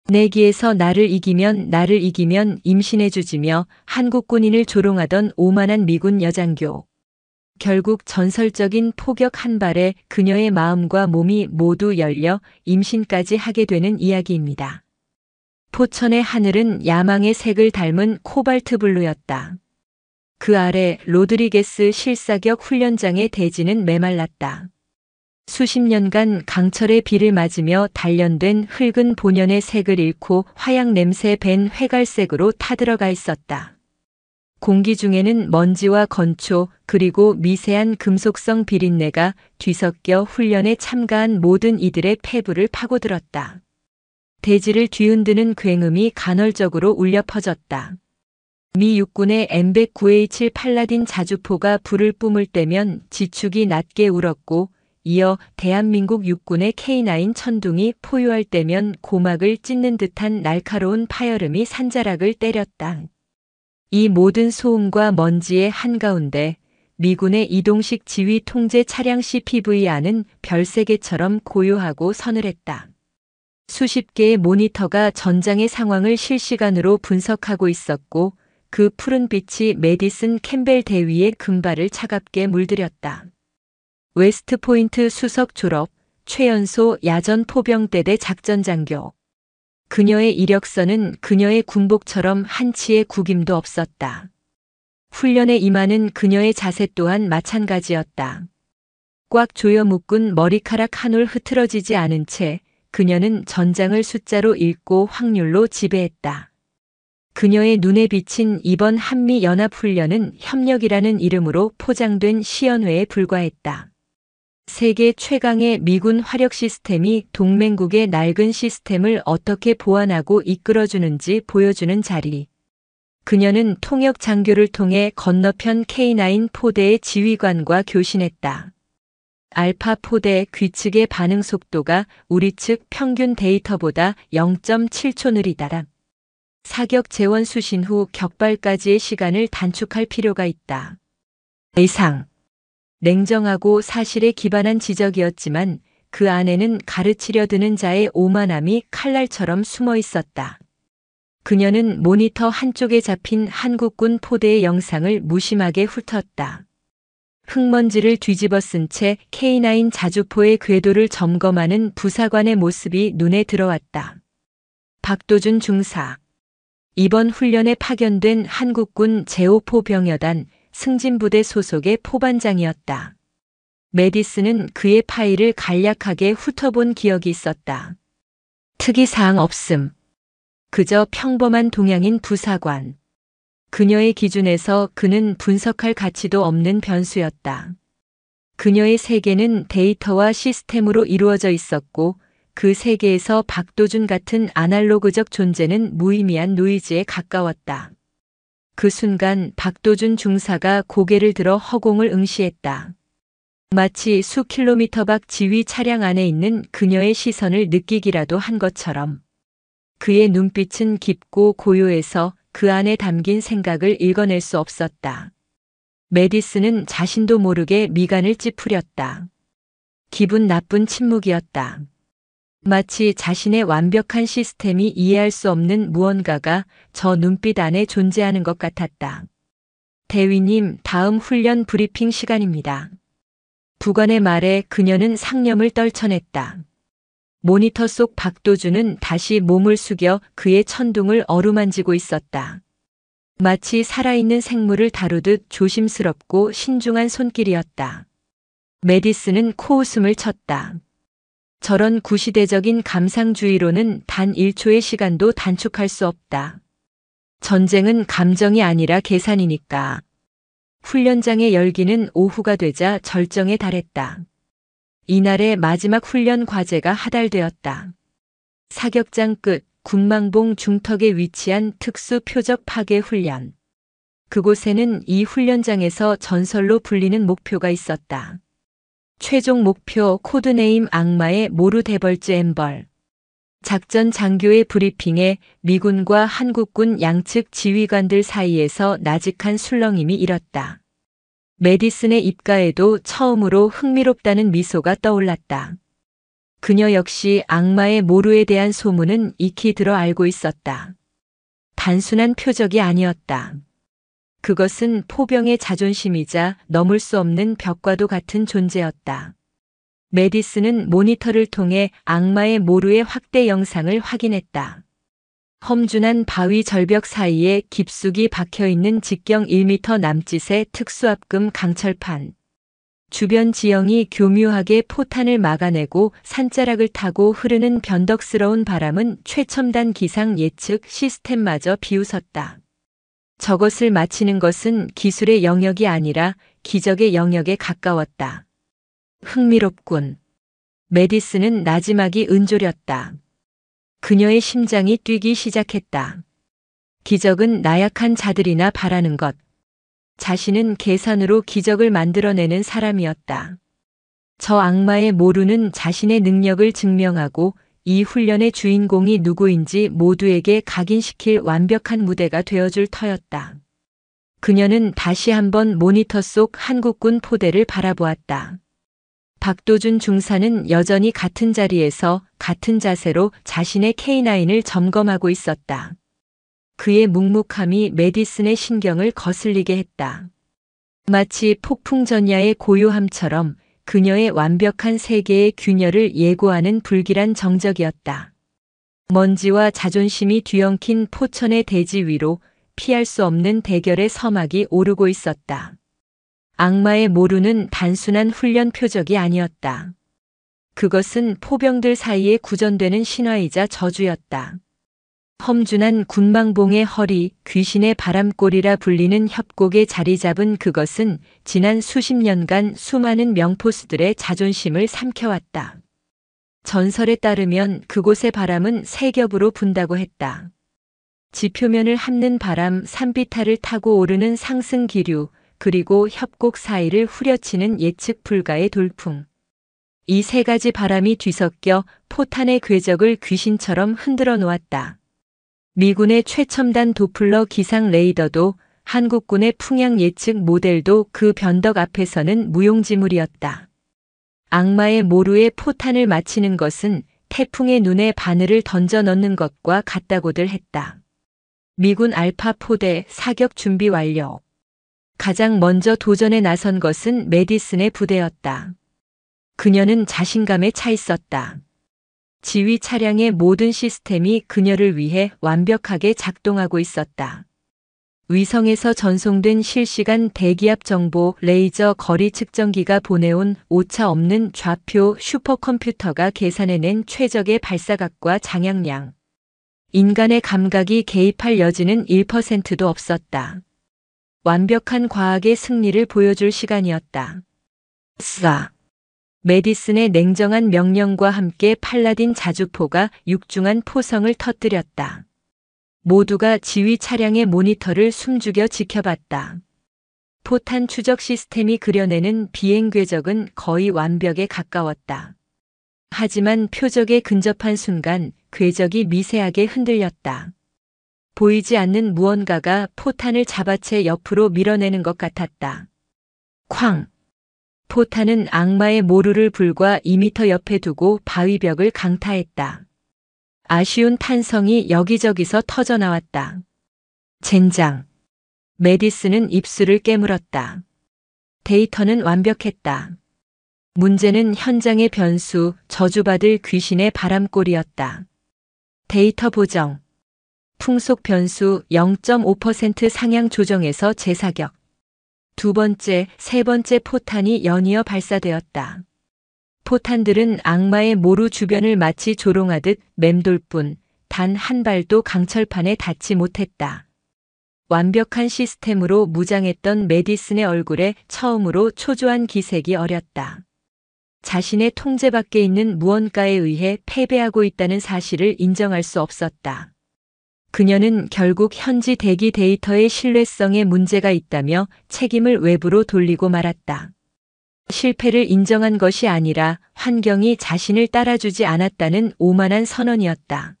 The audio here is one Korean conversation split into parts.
내기에서 나를 이기면 임신해주지며 한국 군인을 조롱하던 오만한 미군 여장교. 결국 전설적인 포격 한 발에 그녀의 마음과 몸이 모두 열려 임신까지 하게 되는 이야기입니다. 포천의 하늘은 야망의 색을 닮은 코발트 블루였다. 그 아래 로드리게스 실사격 훈련장의 대지는 메말랐다. 수십 년간 강철의 비를 맞으며 단련된 흙은 본연의 색을 잃고 화약 냄새 밴 회갈색으로 타들어가 있었다. 공기 중에는 먼지와 건초 그리고 미세한 금속성 비린내가 뒤섞여 훈련에 참가한 모든 이들의 폐부를 파고들었다. 대지를 뒤흔드는 굉음이 간헐적으로 울려 퍼졌다. 미 육군의 M109A7 팔라딘 자주포가 불을 뿜을 때면 지축이 낮게 울었고 이어 대한민국 육군의 K9 천둥이 포효할 때면 고막을 찢는 듯한 날카로운 파열음이 산자락을 때렸다. 이 모든 소음과 먼지의 한가운데 미군의 이동식 지휘 통제 차량 CPVR은 별세계처럼 고요하고 서늘했다. 수십 개의 모니터가 전장의 상황을 실시간으로 분석하고 있었고 그 푸른 빛이 메디슨 캠벨 대위의 금발을 차갑게 물들였다. 웨스트포인트 수석 졸업, 최연소 야전 포병대대 작전장교. 그녀의 이력서는 그녀의 군복처럼 한치의 구김도 없었다. 훈련에 임하는 그녀의 자세 또한 마찬가지였다. 꽉 조여 묶은 머리카락 한 올 흐트러지지 않은 채 그녀는 전장을 숫자로 읽고 확률로 지배했다. 그녀의 눈에 비친 이번 한미연합훈련은 협력이라는 이름으로 포장된 시연회에 불과했다. 세계 최강의 미군 화력 시스템이 동맹국의 낡은 시스템을 어떻게 보완하고 이끌어주는지 보여주는 자리. 그녀는 통역 장교를 통해 건너편 K9 포대의 지휘관과 교신했다. 알파 포대 귀측의 반응 속도가 우리 측 평균 데이터보다 0.7초 느리다라. 사격 재원 수신 후 격발까지의 시간을 단축할 필요가 있다. 이상. 냉정하고 사실에 기반한 지적이었지만 그 안에는 가르치려 드는 자의 오만함이 칼날처럼 숨어 있었다. 그녀는 모니터 한쪽에 잡힌 한국군 포대의 영상을 무심하게 훑었다. 흙먼지를 뒤집어 쓴 채 K9 자주포의 궤도를 점검하는 부사관의 모습이 눈에 들어왔다. 박도준 중사. 이번 훈련에 파견된 한국군 제5포병여단 승진부대 소속의 포반장이었다. 메디슨은 그의 파일을 간략하게 훑어본 기억이 있었다. 특이사항 없음. 그저 평범한 동양인 부사관. 그녀의 기준에서 그는 분석할 가치도 없는 변수였다. 그녀의 세계는 데이터와 시스템으로 이루어져 있었고 그 세계에서 박도준 같은 아날로그적 존재는 무의미한 노이즈에 가까웠다. 그 순간 박도준 중사가 고개를 들어 허공을 응시했다. 마치 수 킬로미터 밖 지휘 차량 안에 있는 그녀의 시선을 느끼기라도 한 것처럼. 그의 눈빛은 깊고 고요해서 그 안에 담긴 생각을 읽어낼 수 없었다. 메디슨은 자신도 모르게 미간을 찌푸렸다. 기분 나쁜 침묵이었다. 마치 자신의 완벽한 시스템이 이해할 수 없는 무언가가 저 눈빛 안에 존재하는 것 같았다. 대위님, 다음 훈련 브리핑 시간입니다. 부관의 말에 그녀는 상념을 떨쳐냈다. 모니터 속 박도준은 다시 몸을 숙여 그의 천둥을 어루만지고 있었다. 마치 살아있는 생물을 다루듯 조심스럽고 신중한 손길이었다. 메디슨은 코웃음을 쳤다. 저런 구시대적인 감상주의로는 단 1초의 시간도 단축할 수 없다. 전쟁은 감정이 아니라 계산이니까. 훈련장의 열기는 오후가 되자 절정에 달했다. 이날의 마지막 훈련 과제가 하달되었다. 사격장 끝 군망봉 중턱에 위치한 특수 표적 파괴 훈련. 그곳에는 이 훈련장에서 전설로 불리는 목표가 있었다. 최종 목표 코드네임 악마의 모르데벌즈 엠벌. 작전 장교의 브리핑에 미군과 한국군 양측 지휘관들 사이에서 나직한 술렁임이 일었다. 메디슨의 입가에도 처음으로 흥미롭다는 미소가 떠올랐다. 그녀 역시 악마의 모루에 대한 소문은 익히 들어 알고 있었다. 단순한 표적이 아니었다. 그것은 포병의 자존심이자 넘을 수 없는 벽과도 같은 존재였다. 메디슨은 모니터를 통해 악마의 모루의 확대 영상을 확인했다. 험준한 바위 절벽 사이에 깊숙이 박혀있는 직경 1m 남짓의 특수압금 강철판. 주변 지형이 교묘하게 포탄을 막아내고 산자락을 타고 흐르는 변덕스러운 바람은 최첨단 기상 예측 시스템마저 비웃었다. 저것을 맞히는 것은 기술의 영역이 아니라 기적의 영역에 가까웠다. 흥미롭군. 메디슨은 나지막이 은조렸다. 그녀의 심장이 뛰기 시작했다. 기적은 나약한 자들이나 바라는 것. 자신은 계산으로 기적을 만들어내는 사람이었다. 저 악마의 모루는 자신의 능력을 증명하고 이 훈련의 주인공이 누구인지 모두에게 각인시킬 완벽한 무대가 되어줄 터였다. 그녀는 다시 한번 모니터 속 한국군 포대를 바라보았다. 박도준 중사는 여전히 같은 자리에서 같은 자세로 자신의 K9을 점검하고 있었다. 그의 묵묵함이 메디슨의 신경을 거슬리게 했다. 마치 폭풍전야의 고요함처럼 그녀의 완벽한 세계의 균열을 예고하는 불길한 정적이었다. 먼지와 자존심이 뒤엉킨 포천의 대지 위로 피할 수 없는 대결의 서막이 오르고 있었다. 악마의 모루는 단순한 훈련 표적이 아니었다. 그것은 포병들 사이에 구전되는 신화이자 저주였다. 험준한 군망봉의 허리, 귀신의 바람골이라 불리는 협곡에 자리 잡은 그것은 지난 수십 년간 수많은 명포수들의 자존심을 삼켜왔다. 전설에 따르면 그곳의 바람은 세 겹으로 분다고 했다. 지표면을 핥는 바람, 산비탈을 타고 오르는 상승 기류, 그리고 협곡 사이를 후려치는 예측 불가의 돌풍. 이 세 가지 바람이 뒤섞여 포탄의 궤적을 귀신처럼 흔들어 놓았다. 미군의 최첨단 도플러 기상 레이더도 한국군의 풍향 예측 모델도 그 변덕 앞에서는 무용지물이었다. 악마의 모루에 포탄을 맞히는 것은 태풍의 눈에 바늘을 던져 넣는 것과 같다고들 했다. 미군 알파 포대 사격 준비 완료. 가장 먼저 도전에 나선 것은 메디슨의 부대였다. 그녀는 자신감에 차 있었다. 지휘 차량의 모든 시스템이 그녀를 위해 완벽하게 작동하고 있었다. 위성에서 전송된 실시간 대기압 정보 레이저 거리 측정기가 보내온 오차 없는 좌표 슈퍼컴퓨터가 계산해낸 최적의 발사각과 장향량. 인간의 감각이 개입할 여지는 1%도 없었다. 완벽한 과학의 승리를 보여줄 시간이었다. 쏴. 메디슨의 냉정한 명령과 함께 팔라딘 자주포가 육중한 포성을 터뜨렸다. 모두가 지휘 차량의 모니터를 숨죽여 지켜봤다. 포탄 추적 시스템이 그려내는 비행 궤적은 거의 완벽에 가까웠다. 하지만 표적에 근접한 순간 궤적이 미세하게 흔들렸다. 보이지 않는 무언가가 포탄을 잡아채 옆으로 밀어내는 것 같았다. 쾅! 포탄은 악마의 모루를 불과 2m 옆에 두고 바위벽을 강타했다. 아쉬운 탄성이 여기저기서 터져나왔다. 젠장. 메디슨은 입술을 깨물었다. 데이터는 완벽했다. 문제는 현장의 변수, 저주받을 귀신의 바람골이었다. 데이터 보정. 풍속 변수 0.5% 상향 조정에서 재사격. 두 번째, 세 번째 포탄이 연이어 발사되었다. 포탄들은 악마의 모루 주변을 마치 조롱하듯 맴돌 뿐 단 한 발도 강철판에 닿지 못했다. 완벽한 시스템으로 무장했던 메디슨의 얼굴에 처음으로 초조한 기색이 어렸다. 자신의 통제 밖에 있는 무언가에 의해 패배하고 있다는 사실을 인정할 수 없었다. 그녀는 결국 현지 대기 데이터의 신뢰성에 문제가 있다며 책임을 외부로 돌리고 말았다. 실패를 인정한 것이 아니라 환경이 자신을 따라주지 않았다는 오만한 선언이었다.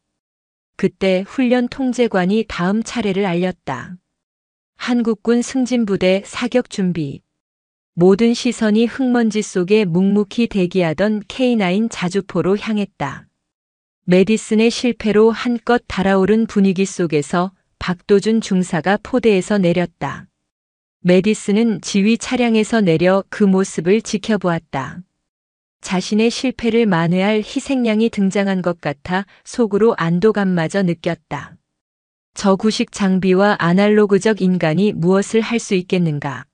그때 훈련 통제관이 다음 차례를 알렸다. 한국군 승진부대 사격 준비. 모든 시선이 흙먼지 속에 묵묵히 대기하던 K9 자주포로 향했다. 메디슨의 실패로 한껏 달아오른 분위기 속에서 박도준 중사가 포대에서 내렸다. 메디슨은 지휘 차량에서 내려 그 모습을 지켜보았다. 자신의 실패를 만회할 희생양이 등장한 것 같아 속으로 안도감마저 느꼈다. 저구식 장비와 아날로그적 인간이 무엇을 할 수 있겠는가?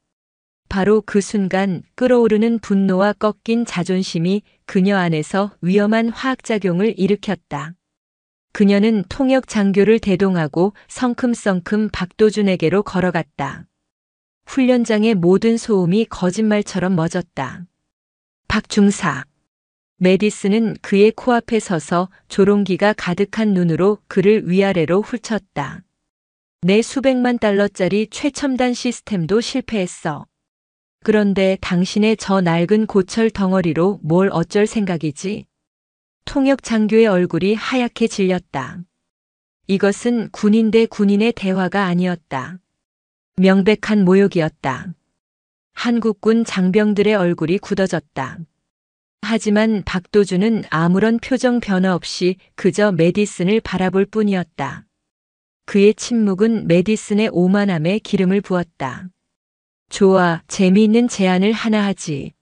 바로 그 순간 끓어오르는 분노와 꺾인 자존심이 그녀 안에서 위험한 화학작용을 일으켰다. 그녀는 통역 장교를 대동하고 성큼성큼 박도준에게로 걸어갔다. 훈련장의 모든 소음이 거짓말처럼 멎었다. 박 중사. 메디슨은 그의 코앞에 서서 조롱기가 가득한 눈으로 그를 위아래로 훑쳤다. 내 수백만 달러짜리 최첨단 시스템도 실패했어. 그런데 당신의 저 낡은 고철 덩어리로 뭘 어쩔 생각이지? 통역 장교의 얼굴이 하얗게 질렸다. 이것은 군인 대 군인의 대화가 아니었다. 명백한 모욕이었다. 한국군 장병들의 얼굴이 굳어졌다. 하지만 박도준은 아무런 표정 변화 없이 그저 메디슨을 바라볼 뿐이었다. 그의 침묵은 메디슨의 오만함에 기름을 부었다. 좋아, 재미있는 제안을 하나 하지.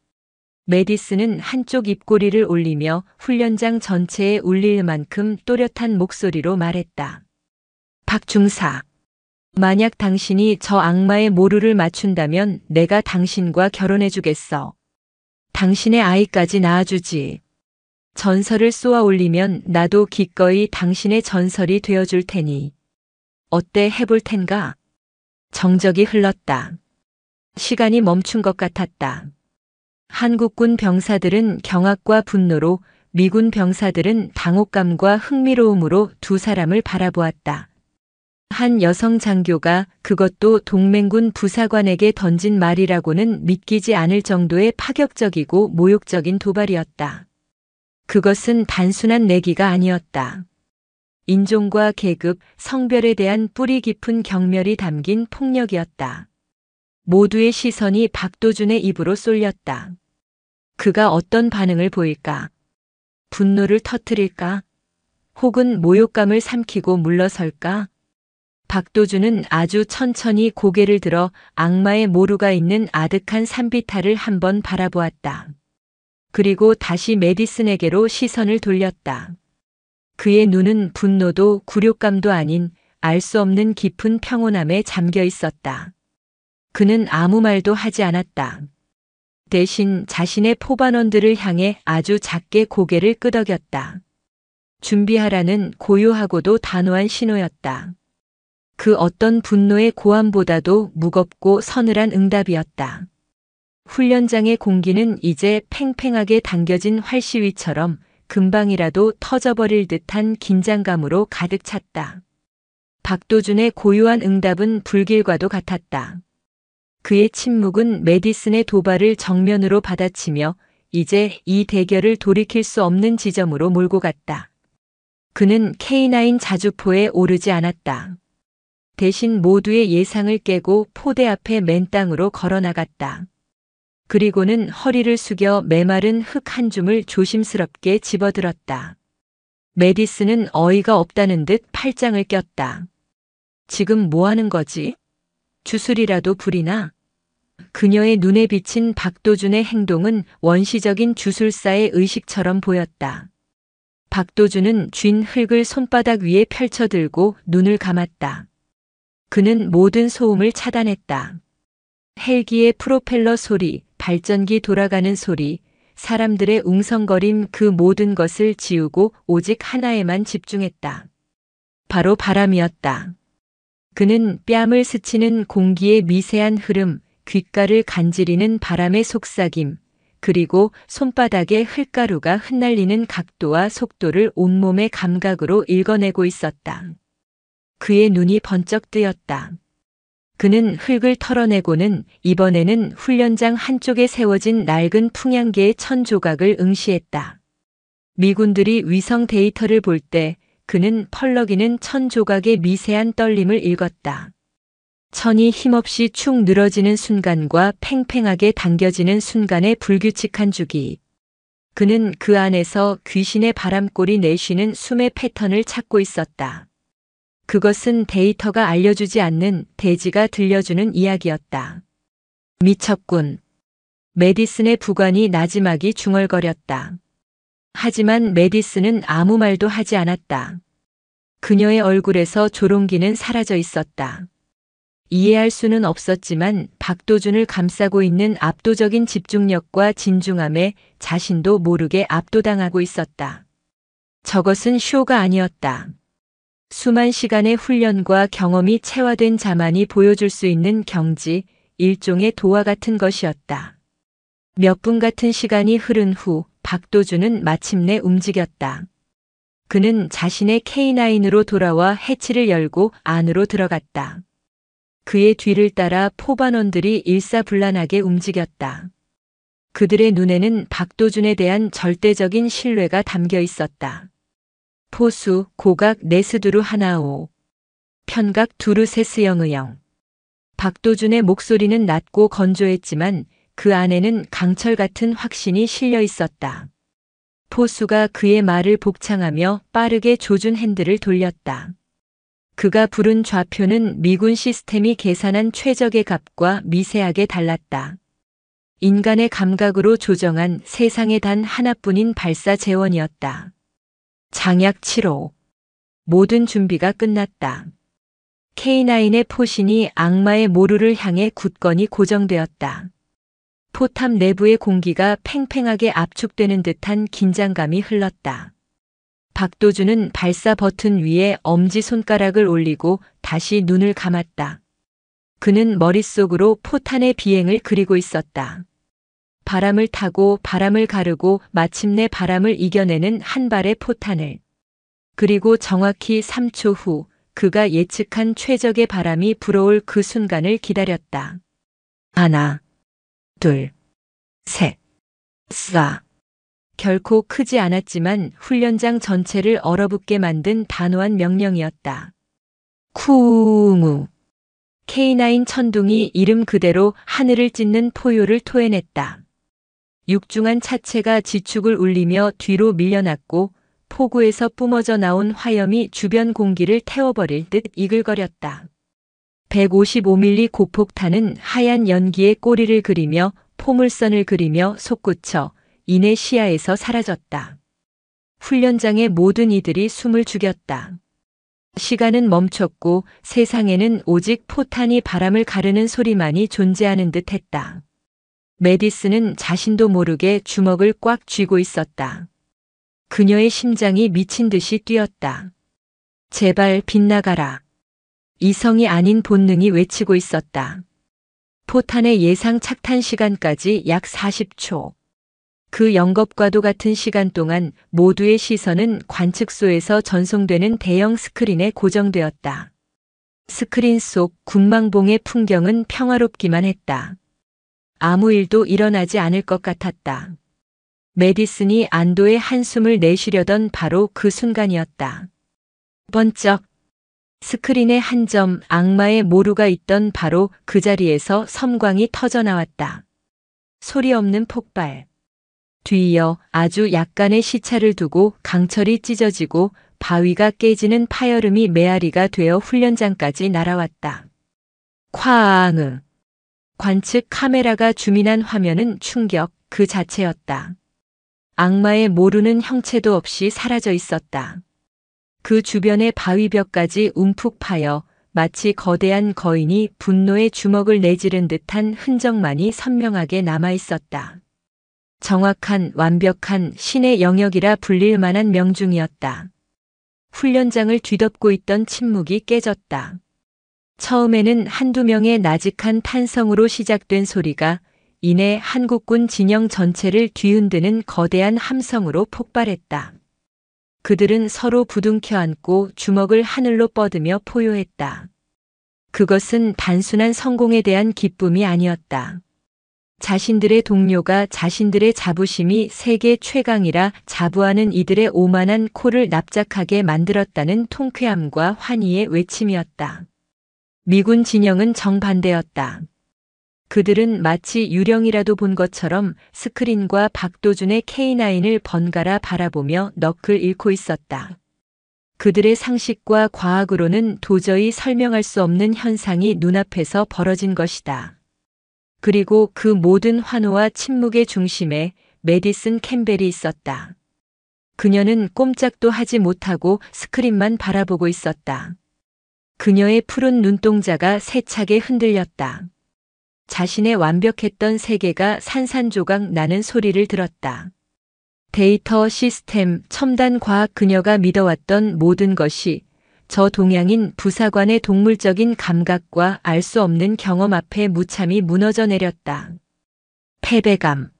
메디슨은 한쪽 입꼬리를 올리며 훈련장 전체에 울릴 만큼 또렷한 목소리로 말했다. 박 중사. 만약 당신이 저 악마의 모루를 맞춘다면 내가 당신과 결혼해주겠어. 당신의 아이까지 낳아주지. 전설을 쏘아 올리면 나도 기꺼이 당신의 전설이 되어줄 테니. 어때 해볼 텐가? 정적이 흘렀다. 시간이 멈춘 것 같았다. 한국군 병사들은 경악과 분노로, 미군 병사들은 당혹감과 흥미로움으로 두 사람을 바라보았다. 한 여성 장교가 그것도 동맹군 부사관에게 던진 말이라고는 믿기지 않을 정도의 파격적이고 모욕적인 도발이었다. 그것은 단순한 내기가 아니었다. 인종과 계급, 성별에 대한 뿌리 깊은 경멸이 담긴 폭력이었다. 모두의 시선이 박도준의 입으로 쏠렸다. 그가 어떤 반응을 보일까? 분노를 터뜨릴까? 혹은 모욕감을 삼키고 물러설까? 박도준은 아주 천천히 고개를 들어 악마의 모루가 있는 아득한 산비탈을 한번 바라보았다. 그리고 다시 메디슨에게로 시선을 돌렸다. 그의 눈은 분노도 굴욕감도 아닌 알 수 없는 깊은 평온함에 잠겨 있었다. 그는 아무 말도 하지 않았다. 대신 자신의 포반원들을 향해 아주 작게 고개를 끄덕였다. 준비하라는 고요하고도 단호한 신호였다. 그 어떤 분노의 고함보다도 무겁고 서늘한 응답이었다. 훈련장의 공기는 이제 팽팽하게 당겨진 활시위처럼 금방이라도 터져버릴 듯한 긴장감으로 가득 찼다. 박도준의 고요한 응답은 불길과도 같았다. 그의 침묵은 메디슨의 도발을 정면으로 받아치며 이제 이 대결을 돌이킬 수 없는 지점으로 몰고 갔다. 그는 K9 자주포에 오르지 않았다. 대신 모두의 예상을 깨고 포대 앞에 맨 땅으로 걸어나갔다. 그리고는 허리를 숙여 메마른 흙 한 줌을 조심스럽게 집어들었다. 메디슨은 어이가 없다는 듯 팔짱을 꼈다. 지금 뭐 하는 거지? 주술이라도 부리나? 그녀의 눈에 비친 박도준의 행동은 원시적인 주술사의 의식처럼 보였다. 박도준은 쥔 흙을 손바닥 위에 펼쳐들고 눈을 감았다. 그는 모든 소음을 차단했다. 헬기의 프로펠러 소리, 발전기 돌아가는 소리, 사람들의 웅성거림 그 모든 것을 지우고 오직 하나에만 집중했다. 바로 바람이었다. 그는 뺨을 스치는 공기의 미세한 흐름, 귓가를 간지리는 바람의 속삭임, 그리고 손바닥에 흙가루가 흩날리는 각도와 속도를 온몸의 감각으로 읽어내고 있었다. 그의 눈이 번쩍 뜨였다. 그는 흙을 털어내고는 이번에는 훈련장 한쪽에 세워진 낡은 풍향계의 천 조각을 응시했다. 미군들이 위성 데이터를 볼 때 그는 펄럭이는 천 조각의 미세한 떨림을 읽었다. 천이 힘없이 축 늘어지는 순간과 팽팽하게 당겨지는 순간의 불규칙한 주기. 그는 그 안에서 귀신의 바람골이 내쉬는 숨의 패턴을 찾고 있었다. 그것은 데이터가 알려주지 않는 대지가 들려주는 이야기였다. 미쳤군. 메디슨의 부관이 나지막이 중얼거렸다. 하지만 메디슨은 아무 말도 하지 않았다. 그녀의 얼굴에서 조롱기는 사라져 있었다. 이해할 수는 없었지만 박도준을 감싸고 있는 압도적인 집중력과 진중함에 자신도 모르게 압도당하고 있었다. 저것은 쇼가 아니었다. 수만 시간의 훈련과 경험이 체화된 자만이 보여줄 수 있는 경지, 일종의 도화 같은 것이었다. 몇 분 같은 시간이 흐른 후 박도준은 마침내 움직였다. 그는 자신의 K9으로 돌아와 해치를 열고 안으로 들어갔다. 그의 뒤를 따라 포반원들이 일사불란하게 움직였다. 그들의 눈에는 박도준에 대한 절대적인 신뢰가 담겨 있었다. 포수, 고각 네스두루 하나오. 편각 두루세스 영의영. 박도준의 목소리는 낮고 건조했지만 그 안에는 강철 같은 확신이 실려 있었다. 포수가 그의 말을 복창하며 빠르게 조준 핸들을 돌렸다. 그가 부른 좌표는 미군 시스템이 계산한 최적의 값과 미세하게 달랐다. 인간의 감각으로 조정한 세상에 단 하나뿐인 발사 재원이었다. 장약 7호. 모든 준비가 끝났다. K9의 포신이 악마의 모루를 향해 굳건히 고정되었다. 포탑 내부의 공기가 팽팽하게 압축되는 듯한 긴장감이 흘렀다. 박도준은 발사 버튼 위에 엄지손가락을 올리고 다시 눈을 감았다. 그는 머릿속으로 포탄의 비행을 그리고 있었다. 바람을 타고 바람을 가르고 마침내 바람을 이겨내는 한 발의 포탄을. 그리고 정확히 3초 후 그가 예측한 최적의 바람이 불어올 그 순간을 기다렸다. 하나, 둘, 셋, 쏴. 결코 크지 않았지만 훈련장 전체를 얼어붙게 만든 단호한 명령이었다. 쿵우. K9 천둥이 이름 그대로 하늘을 찢는 포효를 토해냈다. 육중한 차체가 지축을 울리며 뒤로 밀려났고 포구에서 뿜어져 나온 화염이 주변 공기를 태워버릴 듯 이글거렸다. 155mm 고폭탄은 하얀 연기의 꼬리를 그리며 포물선을 그리며 솟구쳐 이내 시야에서 사라졌다. 훈련장의 모든 이들이 숨을 죽였다. 시간은 멈췄고 세상에는 오직 포탄이 바람을 가르는 소리만이 존재하는 듯 했다. 메디슨은 자신도 모르게 주먹을 꽉 쥐고 있었다. 그녀의 심장이 미친 듯이 뛰었다. 제발 빗나가라. 이성이 아닌 본능이 외치고 있었다. 포탄의 예상 착탄 시간까지 약 40초. 그 영겁과도 같은 시간 동안 모두의 시선은 관측소에서 전송되는 대형 스크린에 고정되었다. 스크린 속 군망봉의 풍경은 평화롭기만 했다. 아무 일도 일어나지 않을 것 같았다. 메디슨이 안도의 한숨을 내쉬려던 바로 그 순간이었다. 번쩍. 스크린의 한 점 악마의 모루가 있던 바로 그 자리에서 섬광이 터져나왔다. 소리 없는 폭발. 뒤이어 아주 약간의 시차를 두고 강철이 찢어지고 바위가 깨지는 파열음이 메아리가 되어 훈련장까지 날아왔다. 쾅! 관측 카메라가 주민한 화면은 충격 그 자체였다. 악마의 모루는 형체도 없이 사라져 있었다. 그 주변의 바위벽까지 움푹 파여 마치 거대한 거인이 분노의 주먹을 내지른 듯한 흔적만이 선명하게 남아 있었다. 정확한 완벽한 신의 영역이라 불릴 만한 명중이었다. 훈련장을 뒤덮고 있던 침묵이 깨졌다. 처음에는 한두 명의 나직한 탄성으로 시작된 소리가 이내 한국군 진영 전체를 뒤흔드는 거대한 함성으로 폭발했다. 그들은 서로 부둥켜 안고 주먹을 하늘로 뻗으며 포효했다. 그것은 단순한 성공에 대한 기쁨이 아니었다. 자신들의 동료가 자신들의 자부심이 세계 최강이라 자부하는 이들의 오만한 코를 납작하게 만들었다는 통쾌함과 환희의 외침이었다. 미군 진영은 정반대였다. 그들은 마치 유령이라도 본 것처럼 스크린과 박도준의 K9을 번갈아 바라보며 넋을 잃고 있었다. 그들의 상식과 과학으로는 도저히 설명할 수 없는 현상이 눈앞에서 벌어진 것이다. 그리고 그 모든 환호와 침묵의 중심에 메디슨 캠벨이 있었다. 그녀는 꼼짝도 하지 못하고 스크린만 바라보고 있었다. 그녀의 푸른 눈동자가 세차게 흔들렸다. 자신의 완벽했던 세계가 산산조각 나는 소리를 들었다. 데이터 시스템, 첨단 과학, 그녀가 믿어왔던 모든 것이 저 동양인 부사관의 동물적인 감각과 알 수 없는 경험 앞에 무참히 무너져 내렸다. 패배감.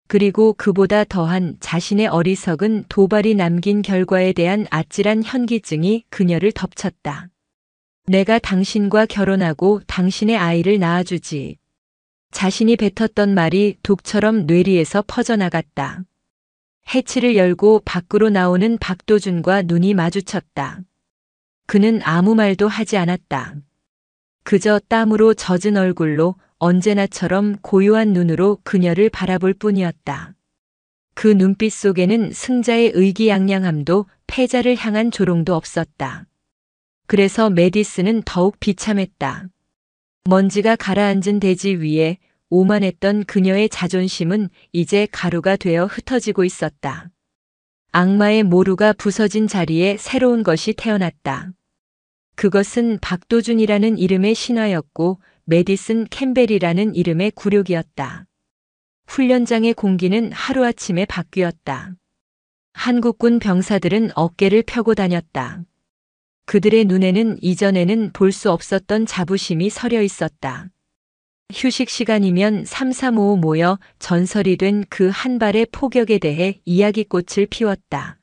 그리고 그보다 더한 자신의 어리석은 도발이 남긴 결과에 대한 아찔한 현기증이 그녀를 덮쳤다. 내가 당신과 결혼하고 당신의 아이를 낳아주지. 자신이 뱉었던 말이 독처럼 뇌리에서 퍼져나갔다. 해치를 열고 밖으로 나오는 박도준과 눈이 마주쳤다. 그는 아무 말도 하지 않았다. 그저 땀으로 젖은 얼굴로 언제나처럼 고요한 눈으로 그녀를 바라볼 뿐이었다. 그 눈빛 속에는 승자의 의기양양함도 패자를 향한 조롱도 없었다. 그래서 메디슨은 더욱 비참했다. 먼지가 가라앉은 대지 위에 오만했던 그녀의 자존심은 이제 가루가 되어 흩어지고 있었다. 악마의 모루가 부서진 자리에 새로운 것이 태어났다. 그것은 박도준이라는 이름의 신화였고 메디슨 캠벨이라는 이름의 굴욕이었다. 훈련장의 공기는 하루아침에 바뀌었다. 한국군 병사들은 어깨를 펴고 다녔다. 그들의 눈에는 이전에는 볼 수 없었던 자부심이 서려 있었다. 휴식 시간이면 335 모여 전설이 된 그 한 발의 포격에 대해 이야기꽃을 피웠다.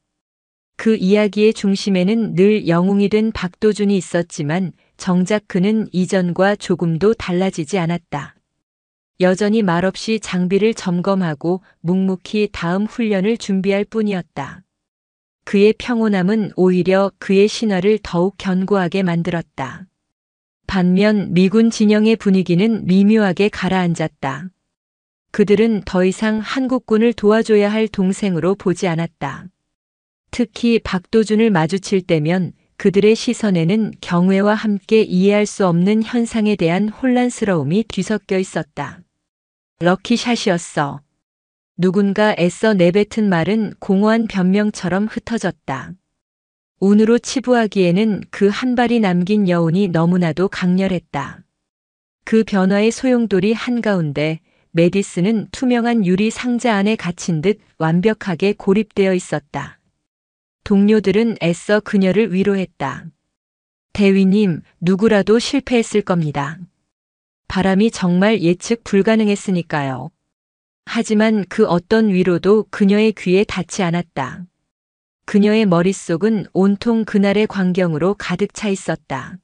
그 이야기의 중심에는 늘 영웅이 된 박도준이 있었지만 정작 그는 이전과 조금도 달라지지 않았다. 여전히 말없이 장비를 점검하고 묵묵히 다음 훈련을 준비할 뿐이었다. 그의 평온함은 오히려 그의 신화를 더욱 견고하게 만들었다. 반면 미군 진영의 분위기는 미묘하게 가라앉았다. 그들은 더 이상 한국군을 도와줘야 할 동생으로 보지 않았다. 특히 박도준을 마주칠 때면 그들의 시선에는 경외와 함께 이해할 수 없는 현상에 대한 혼란스러움이 뒤섞여 있었다. 럭키샷이었어. 누군가 애써 내뱉은 말은 공허한 변명처럼 흩어졌다. 운으로 치부하기에는 그 한 발이 남긴 여운이 너무나도 강렬했다. 그 변화의 소용돌이 한가운데 메디슨은 투명한 유리 상자 안에 갇힌 듯 완벽하게 고립되어 있었다. 동료들은 애써 그녀를 위로했다. 대위님, 누구라도 실패했을 겁니다. 바람이 정말 예측 불가능했으니까요. 하지만 그 어떤 위로도 그녀의 귀에 닿지 않았다. 그녀의 머릿속은 온통 그날의 광경으로 가득 차 있었다.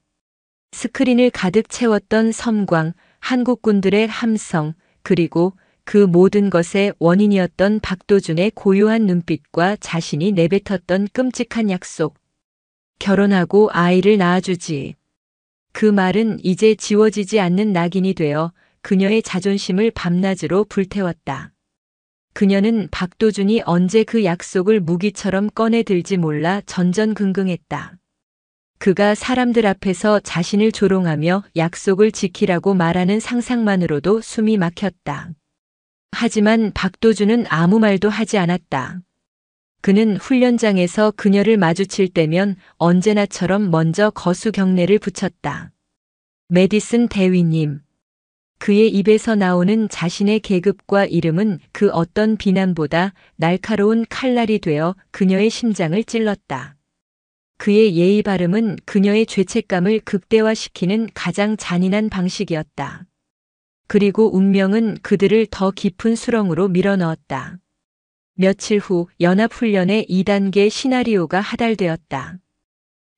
스크린을 가득 채웠던 섬광, 한국군들의 함성, 그리고 그 모든 것의 원인이었던 박도준의 고요한 눈빛과 자신이 내뱉었던 끔찍한 약속. 결혼하고 아이를 낳아주지. 그 말은 이제 지워지지 않는 낙인이 되어 그녀의 자존심을 밤낮으로 불태웠다. 그녀는 박도준이 언제 그 약속을 무기처럼 꺼내들지 몰라 전전긍긍했다. 그가 사람들 앞에서 자신을 조롱하며 약속을 지키라고 말하는 상상만으로도 숨이 막혔다. 하지만 박도준은 아무 말도 하지 않았다. 그는 훈련장에서 그녀를 마주칠 때면 언제나처럼 먼저 거수 경례를 붙였다. 메디슨 대위님. 그의 입에서 나오는 자신의 계급과 이름은 그 어떤 비난보다 날카로운 칼날이 되어 그녀의 심장을 찔렀다. 그의 예의 바름은 그녀의 죄책감을 극대화시키는 가장 잔인한 방식이었다. 그리고 운명은 그들을 더 깊은 수렁으로 밀어넣었다. 며칠 후 연합훈련의 2단계 시나리오가 하달되었다.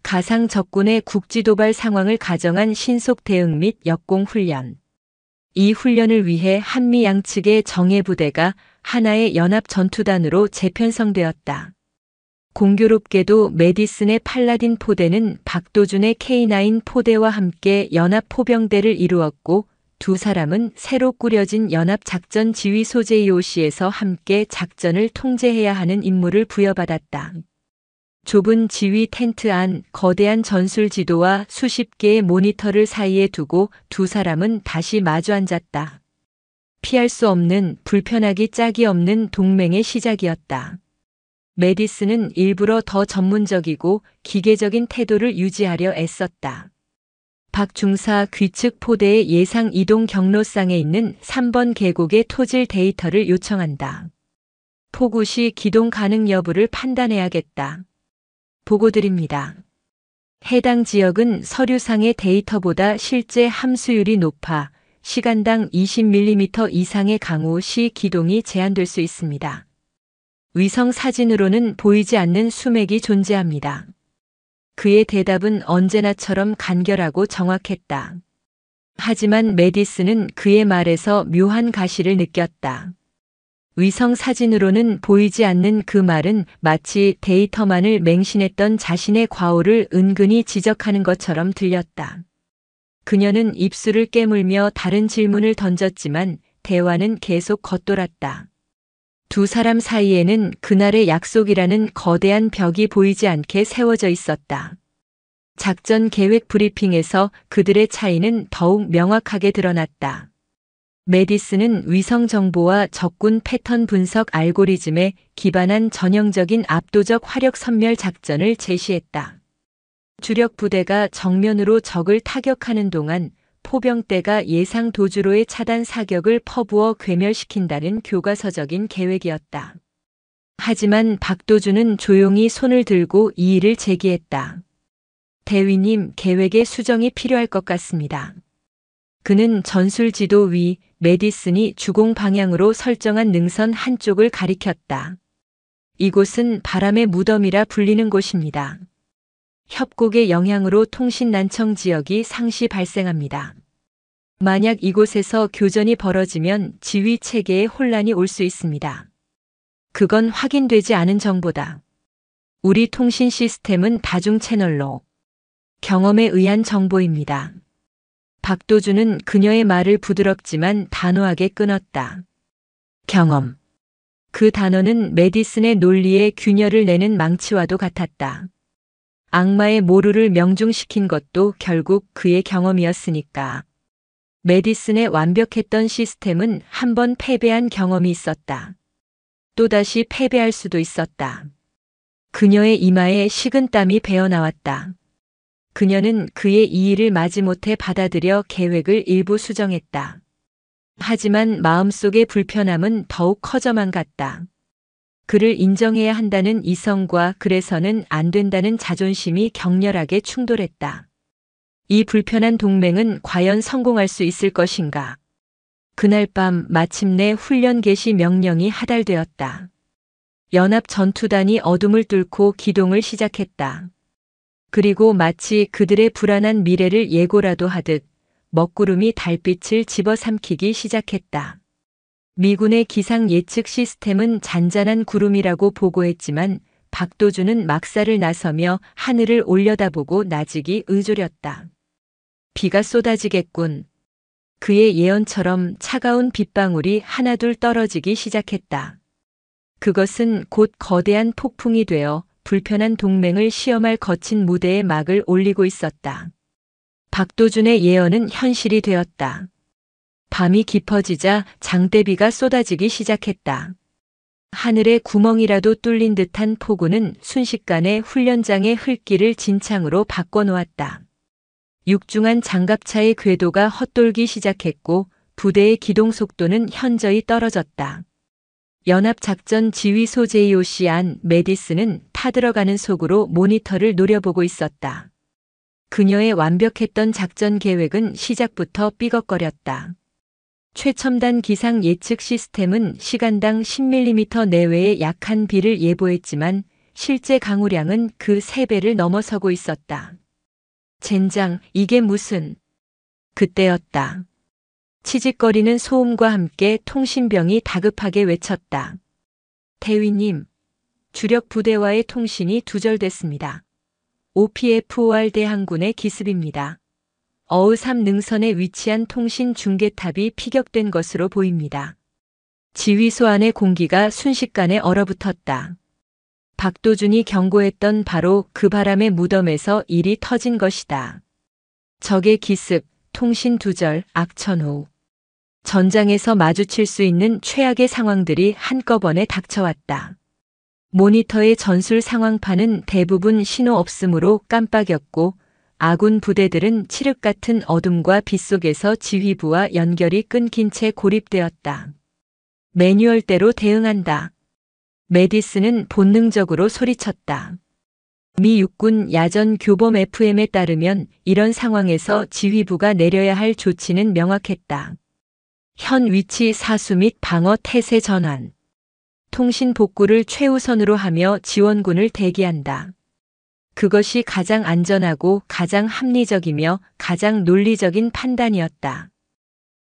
가상 적군의 국지도발 상황을 가정한 신속 대응 및 역공훈련. 이 훈련을 위해 한미 양측의 정예부대가 하나의 연합 전투단으로 재편성되었다. 공교롭게도 메디슨의 팔라딘 포대는 박도준의 K9 포대와 함께 연합 포병대를 이루었고 두 사람은 새로 꾸려진 연합작전 지휘소 JOC에서 함께 작전을 통제해야 하는 임무를 부여받았다. 좁은 지휘 텐트 안 거대한 전술 지도와 수십 개의 모니터를 사이에 두고 두 사람은 다시 마주 앉았다. 피할 수 없는 불편하기 짝이 없는 동맹의 시작이었다. 메디슨은 일부러 더 전문적이고 기계적인 태도를 유지하려 애썼다. 박 중사 귀측 포대의 예상 이동 경로상에 있는 3번 계곡의 토질 데이터를 요청한다. 폭우 시 기동 가능 여부를 판단해야겠다. 보고드립니다. 해당 지역은 서류상의 데이터보다 실제 함수율이 높아 시간당 20mm 이상의 강우 시 기동이 제한될 수 있습니다. 위성 사진으로는 보이지 않는 수맥이 존재합니다. 그의 대답은 언제나처럼 간결하고 정확했다. 하지만 메디슨은 그의 말에서 묘한 가시를 느꼈다. 위성 사진으로는 보이지 않는 그 말은 마치 데이터만을 맹신했던 자신의 과오를 은근히 지적하는 것처럼 들렸다. 그녀는 입술을 깨물며 다른 질문을 던졌지만 대화는 계속 겉돌았다. 두 사람 사이에는 그날의 약속이라는 거대한 벽이 보이지 않게 세워져 있었다. 작전 계획 브리핑에서 그들의 차이는 더욱 명확하게 드러났다. 메디슨은 위성 정보와 적군 패턴 분석 알고리즘에 기반한 전형적인 압도적 화력 섬멸 작전을 제시했다. 주력 부대가 정면으로 적을 타격하는 동안 포병대가 예상 도주로의 차단 사격을 퍼부어 괴멸시킨다는 교과서적인 계획이었다. 하지만 박도준은 조용히 손을 들고 이의를 제기했다. 대위님, 계획에 수정이 필요할 것 같습니다. 그는 전술 지도 위 메디슨이 주공 방향으로 설정한 능선 한쪽을 가리켰다. 이곳은 바람의 무덤이라 불리는 곳입니다. 협곡의 영향으로 통신 난청 지역이 상시 발생합니다. 만약 이곳에서 교전이 벌어지면 지휘 체계에 혼란이 올 수 있습니다. 그건 확인되지 않은 정보다. 우리 통신 시스템은 다중 채널로 경험에 의한 정보입니다. 박도준은 그녀의 말을 부드럽지만 단호하게 끊었다. 경험. 그 단어는 메디슨의 논리에 균열을 내는 망치와도 같았다. 악마의 모루를 명중시킨 것도 결국 그의 경험이었으니까. 메디슨의 완벽했던 시스템은 한 번 패배한 경험이 있었다. 또다시 패배할 수도 있었다. 그녀의 이마에 식은땀이 배어나왔다. 그녀는 그의 이의를 마지못해 받아들여 계획을 일부 수정했다. 하지만 마음속의 불편함은 더욱 커져만 갔다. 그를 인정해야 한다는 이성과 그래서는 안 된다는 자존심이 격렬하게 충돌했다. 이 불편한 동맹은 과연 성공할 수 있을 것인가? 그날 밤 마침내 훈련 개시 명령이 하달되었다. 연합 전투단이 어둠을 뚫고 기동을 시작했다. 그리고 마치 그들의 불안한 미래를 예고라도 하듯 먹구름이 달빛을 집어삼키기 시작했다. 미군의 기상 예측 시스템은 잔잔한 구름이라고 보고했지만 박도준은 막사를 나서며 하늘을 올려다보고 나직이 의졸였다. 비가 쏟아지겠군. 그의 예언처럼 차가운 빗방울이 하나둘 떨어지기 시작했다. 그것은 곧 거대한 폭풍이 되어 불편한 동맹을 시험할 거친 무대에 막을 올리고 있었다. 박도준의 예언은 현실이 되었다. 밤이 깊어지자 장대비가 쏟아지기 시작했다. 하늘에 구멍이라도 뚫린 듯한 폭우는 순식간에 훈련장의 흙길을 진창으로 바꿔놓았다. 육중한 장갑차의 궤도가 헛돌기 시작했고 부대의 기동 속도는 현저히 떨어졌다. 연합작전 지휘소 JOC 안 메디슨은 타들어가는 속으로 모니터를 노려보고 있었다. 그녀의 완벽했던 작전 계획은 시작부터 삐걱거렸다. 최첨단 기상 예측 시스템은 시간당 10mm 내외의 약한 비를 예보했지만 실제 강우량은 그 3배를 넘어서고 있었다. 젠장, 이게 무슨... 그때였다. 치직거리는 소음과 함께 통신병이 다급하게 외쳤다. 대위님, 주력 부대와의 통신이 두절됐습니다. OPFOR 대항군의 기습입니다. 어의삼 능선에 위치한 통신 중계탑이 피격된 것으로 보입니다. 지휘소 안의 공기가 순식간에 얼어붙었다. 박도준이 경고했던 바로 그 바람의 무덤에서 일이 터진 것이다. 적의 기습, 통신 두절, 악천후. 전장에서 마주칠 수 있는 최악의 상황들이 한꺼번에 닥쳐왔다. 모니터의 전술 상황판은 대부분 신호 없음으로 깜빡였고 아군 부대들은 칠흑 같은 어둠과 빛 속에서 지휘부와 연결이 끊긴 채 고립되었다. 매뉴얼대로 대응한다. 메디슨은 본능적으로 소리쳤다. 미 육군 야전 교범 FM에 따르면 이런 상황에서 지휘부가 내려야 할 조치는 명확했다. 현 위치 사수 및 방어 태세 전환. 통신 복구를 최우선으로 하며 지원군을 대기한다. 그것이 가장 안전하고 가장 합리적이며 가장 논리적인 판단이었다.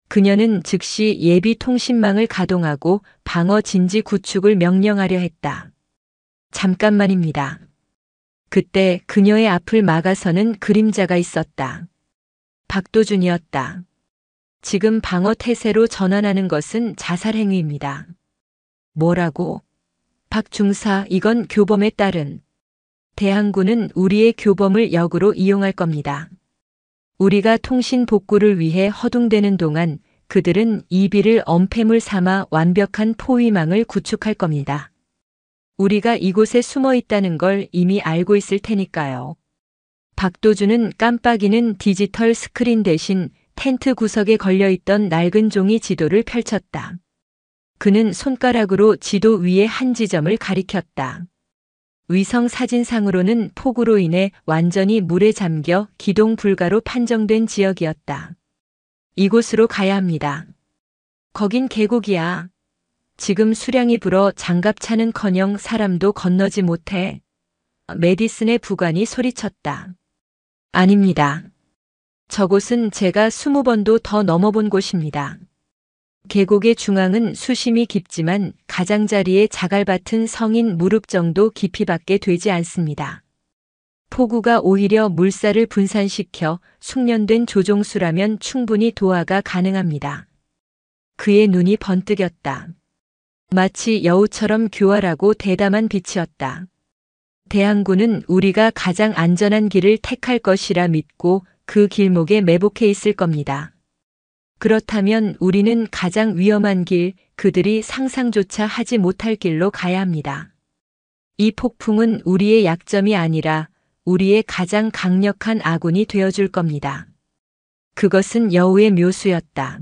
그녀는 즉시 예비 통신망을 가동하고 방어 진지 구축을 명령하려 했다. 잠깐만입니다. 그때 그녀의 앞을 막아서는 그림자가 있었다. 박도준이었다. 지금 방어 태세로 전환하는 것은 자살 행위입니다. 뭐라고? 박 중사, 이건 교범에 따른. 대항군은 우리의 교범을 역으로 이용할 겁니다. 우리가 통신 복구를 위해 허둥대는 동안 그들은 이비를 엄폐물 삼아 완벽한 포위망을 구축할 겁니다. 우리가 이곳에 숨어 있다는 걸 이미 알고 있을 테니까요. 박도준은 깜빡이는 디지털 스크린 대신 텐트 구석에 걸려있던 낡은 종이 지도를 펼쳤다. 그는 손가락으로 지도 위의 한 지점을 가리켰다. 위성 사진상으로는 폭우로 인해 완전히 물에 잠겨 기동 불가로 판정된 지역이었다. 이곳으로 가야 합니다. 거긴 계곡이야. 지금 수량이 불어 장갑차는커녕 사람도 건너지 못해. 메디슨의 부관이 소리쳤다. 아닙니다. 저곳은 제가 20번도 더 넘어본 곳입니다. 계곡의 중앙은 수심이 깊지만 가장자리의 자갈밭은 성인 무릎 정도 깊이밖에 되지 않습니다. 폭우가 오히려 물살을 분산시켜 숙련된 조종수라면 충분히 도하가 가능합니다. 그의 눈이 번뜩였다. 마치 여우처럼 교활하고 대담한 빛이었다. 대항군은 우리가 가장 안전한 길을 택할 것이라 믿고 그 길목에 매복해 있을 겁니다. 그렇다면 우리는 가장 위험한 길, 그들이 상상조차 하지 못할 길로 가야 합니다. 이 폭풍은 우리의 약점이 아니라 우리의 가장 강력한 아군이 되어줄 겁니다. 그것은 여우의 묘수였다.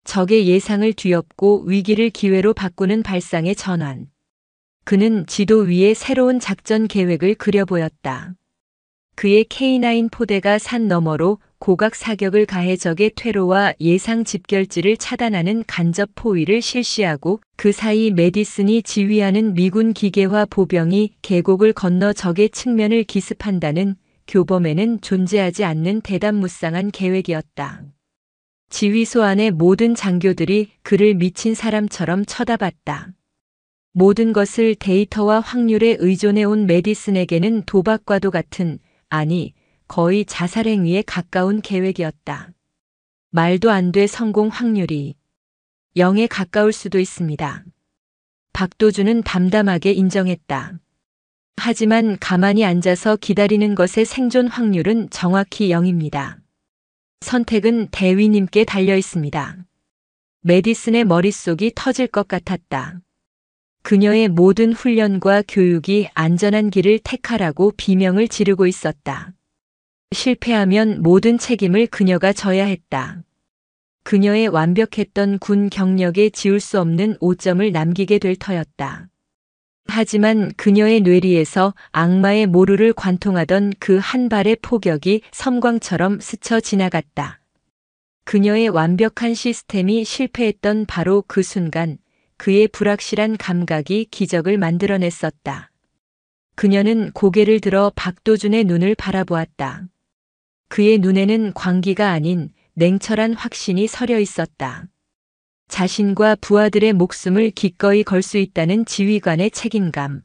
적의 예상을 뒤엎고 위기를 기회로 바꾸는 발상의 전환. 그는 지도 위에 새로운 작전 계획을 그려보였다. 그의 K9 포대가 산 너머로 고각 사격을 가해 적의 퇴로와 예상 집결지를 차단하는 간접 포위를 실시하고 그 사이 메디슨이 지휘하는 미군 기계화 보병이 계곡을 건너 적의 측면을 기습한다는 교범에는 존재하지 않는 대담무쌍한 계획이었다. 지휘소 안의 모든 장교들이 그를 미친 사람처럼 쳐다봤다. 모든 것을 데이터와 확률에 의존해온 메디슨에게는 도박과도 같은, 아니, 거의 자살 행위에 가까운 계획이었다. 말도 안 돼. 성공 확률이 0에 가까울 수도 있습니다. 박도준은 담담하게 인정했다. 하지만 가만히 앉아서 기다리는 것의 생존 확률은 정확히 0입니다. 선택은 대위님께 달려 있습니다. 메디슨의 머릿속이 터질 것 같았다. 그녀의 모든 훈련과 교육이 안전한 길을 택하라고 비명을 지르고 있었다. 실패하면 모든 책임을 그녀가 져야 했다. 그녀의 완벽했던 군 경력에 지울 수 없는 오점을 남기게 될 터였다. 하지만 그녀의 뇌리에서 악마의 모루를 관통하던 그 한 발의 포격이 섬광처럼 스쳐 지나갔다. 그녀의 완벽한 시스템이 실패했던 바로 그 순간 그의 불확실한 감각이 기적을 만들어냈었다. 그녀는 고개를 들어 박도준의 눈을 바라보았다. 그의 눈에는 광기가 아닌 냉철한 확신이 서려 있었다. 자신과 부하들의 목숨을 기꺼이 걸 수 있다는 지휘관의 책임감.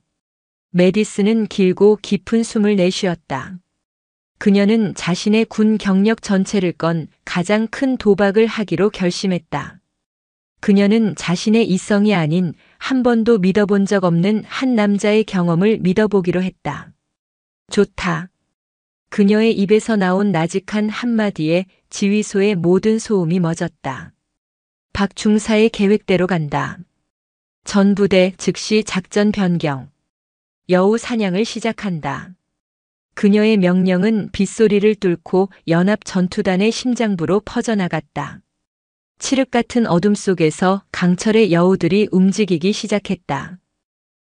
메디슨은 길고 깊은 숨을 내쉬었다. 그녀는 자신의 군 경력 전체를 건 가장 큰 도박을 하기로 결심했다. 그녀는 자신의 이성이 아닌 한 번도 믿어본 적 없는 한 남자의 경험을 믿어보기로 했다. 좋다. 그녀의 입에서 나온 나직한 한마디에 지휘소의 모든 소음이 멎었다. 박 중사의 계획대로 간다. 전 부대 즉시 작전 변경. 여우 사냥을 시작한다. 그녀의 명령은 빗소리를 뚫고 연합 전투단의 심장부로 퍼져나갔다. 칠흑 같은 어둠 속에서 강철의 여우들이 움직이기 시작했다.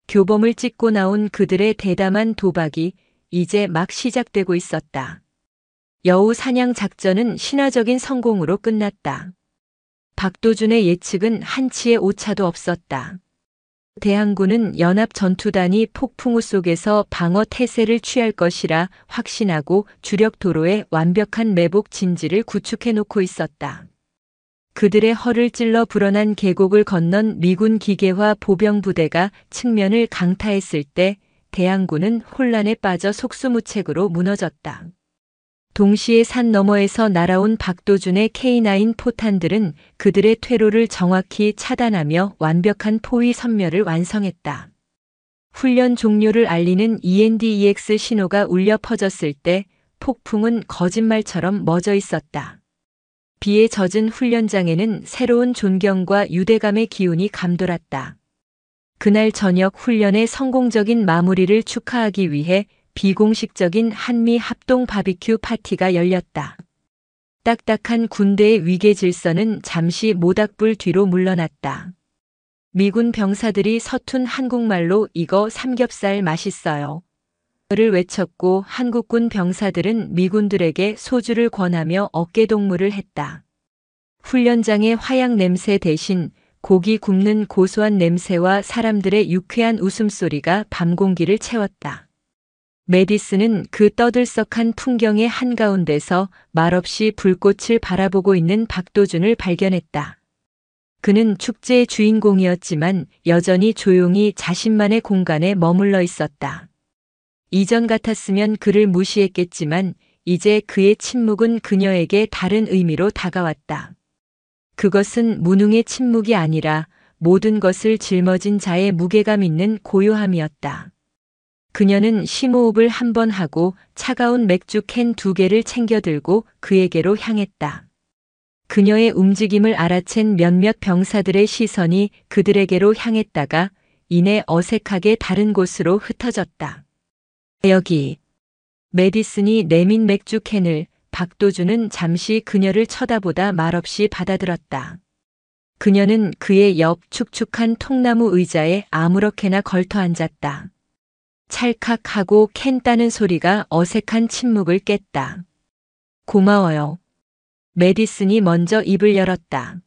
교범을 찍고 나온 그들의 대담한 도박이 이제 막 시작되고 있었다. 여우 사냥 작전은 신화적인 성공으로 끝났다. 박도준의 예측은 한치의 오차도 없었다. 대항군은 연합 전투단이 폭풍우 속에서 방어 태세를 취할 것이라 확신하고 주력 도로에 완벽한 매복 진지를 구축해 놓고 있었다. 그들의 허를 찔러 불어난 계곡을 건넌 미군 기계화 보병 부대가 측면을 강타했을 때 대항군은 혼란에 빠져 속수무책으로 무너졌다. 동시에 산 너머에서 날아온 박도준의 K9 포탄들은 그들의 퇴로를 정확히 차단하며 완벽한 포위 선멸을 완성했다. 훈련 종료를 알리는 ENDEX 신호가 울려 퍼졌을 때 폭풍은 거짓말처럼 멎어 있었다. 비에 젖은 훈련장에는 새로운 존경과 유대감의 기운이 감돌았다. 그날 저녁 훈련의 성공적인 마무리를 축하하기 위해 비공식적인 한미 합동 바비큐 파티가 열렸다. 딱딱한 군대의 위계 질서는 잠시 모닥불 뒤로 물러났다. 미군 병사들이 서툰 한국말로 이거 삼겹살 맛있어요. 를 외쳤고 한국군 병사들은 미군들에게 소주를 권하며 어깨동무를 했다. 훈련장의 화약 냄새 대신 고기 굽는 고소한 냄새와 사람들의 유쾌한 웃음소리가 밤 공기를 채웠다. 메디슨은 그 떠들썩한 풍경의 한가운데서 말없이 불꽃을 바라보고 있는 박도준을 발견했다. 그는 축제의 주인공이었지만 여전히 조용히 자신만의 공간에 머물러 있었다. 이전 같았으면 그를 무시했겠지만 이제 그의 침묵은 그녀에게 다른 의미로 다가왔다. 그것은 무능의 침묵이 아니라 모든 것을 짊어진 자의 무게감 있는 고요함이었다. 그녀는 심호흡을 한 번 하고 차가운 맥주 캔 2개를 챙겨 들고 그에게로 향했다. 그녀의 움직임을 알아챈 몇몇 병사들의 시선이 그들에게로 향했다가 이내 어색하게 다른 곳으로 흩어졌다. 여기. 메디슨이 내민 맥주 캔을 박도준은 잠시 그녀를 쳐다보다 말없이 받아들었다. 그녀는 그의 옆 축축한 통나무 의자에 아무렇게나 걸터 앉았다. 찰칵하고 캔 따는 소리가 어색한 침묵을 깼다. 고마워요. 메디슨이 먼저 입을 열었다.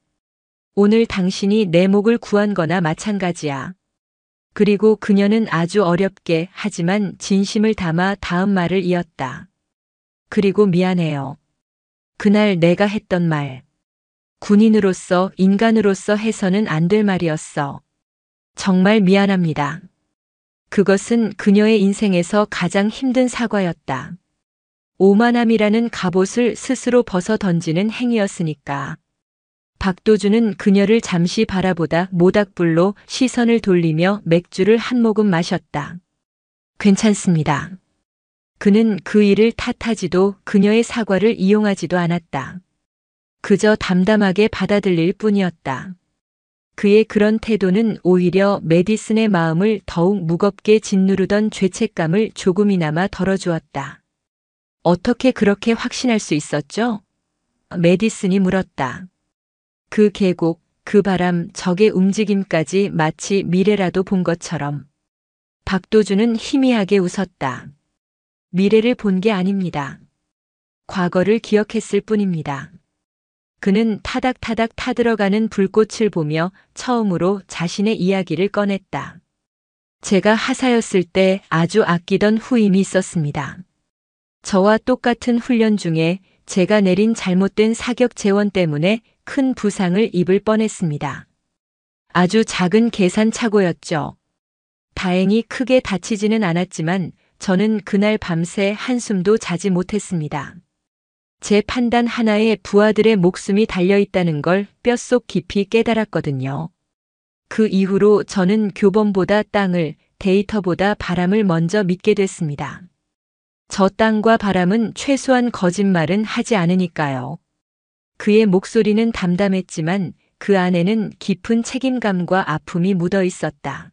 오늘 당신이 내 목을 구한 거나 마찬가지야. 그리고 그녀는 아주 어렵게 하지만 진심을 담아 다음 말을 이었다. 그리고 미안해요. 그날 내가 했던 말. 군인으로서 인간으로서 해서는 안 될 말이었어. 정말 미안합니다. 그것은 그녀의 인생에서 가장 힘든 사과였다. 오만함이라는 갑옷을 스스로 벗어 던지는 행위였으니까. 박도준은 그녀를 잠시 바라보다 모닥불로 시선을 돌리며 맥주를 한 모금 마셨다. 괜찮습니다. 그는 그 일을 탓하지도 그녀의 사과를 이용하지도 않았다. 그저 담담하게 받아들일 뿐이었다. 그의 그런 태도는 오히려 메디슨의 마음을 더욱 무겁게 짓누르던 죄책감을 조금이나마 덜어주었다. 어떻게 그렇게 확신할 수 있었죠? 메디슨이 물었다. 그 계곡, 그 바람, 적의 움직임까지 마치 미래라도 본 것처럼. 박도준은 희미하게 웃었다. 미래를 본 게 아닙니다. 과거를 기억했을 뿐입니다. 그는 타닥타닥 타들어가는 불꽃을 보며 처음으로 자신의 이야기를 꺼냈다. 제가 하사였을 때 아주 아끼던 후임이 있었습니다. 저와 똑같은 훈련 중에 제가 내린 잘못된 사격 재원 때문에 큰 부상을 입을 뻔했습니다. 아주 작은 계산 착오였죠. 다행히 크게 다치지는 않았지만 저는 그날 밤새 한숨도 자지 못했습니다. 제 판단 하나에 부하들의 목숨이 달려있다는 걸 뼛속 깊이 깨달았거든요. 그 이후로 저는 교범보다 땅을, 데이터보다 바람을 먼저 믿게 됐습니다. 저 땅과 바람은 최소한 거짓말은 하지 않으니까요. 그의 목소리는 담담했지만 그 안에는 깊은 책임감과 아픔이 묻어 있었다.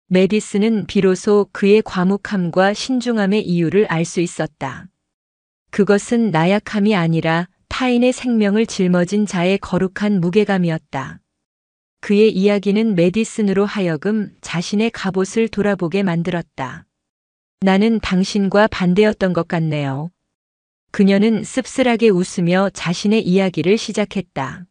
메디슨은 비로소 그의 과묵함과 신중함의 이유를 알 수 있었다. 그것은 나약함이 아니라 타인의 생명을 짊어진 자의 거룩한 무게감이었다. 그의 이야기는 메디슨으로 하여금 자신의 갑옷을 돌아보게 만들었다. 나는 당신과 반대였던 것 같네요. 그녀는 씁쓸하게 웃으며 자신의 이야기를 시작했다.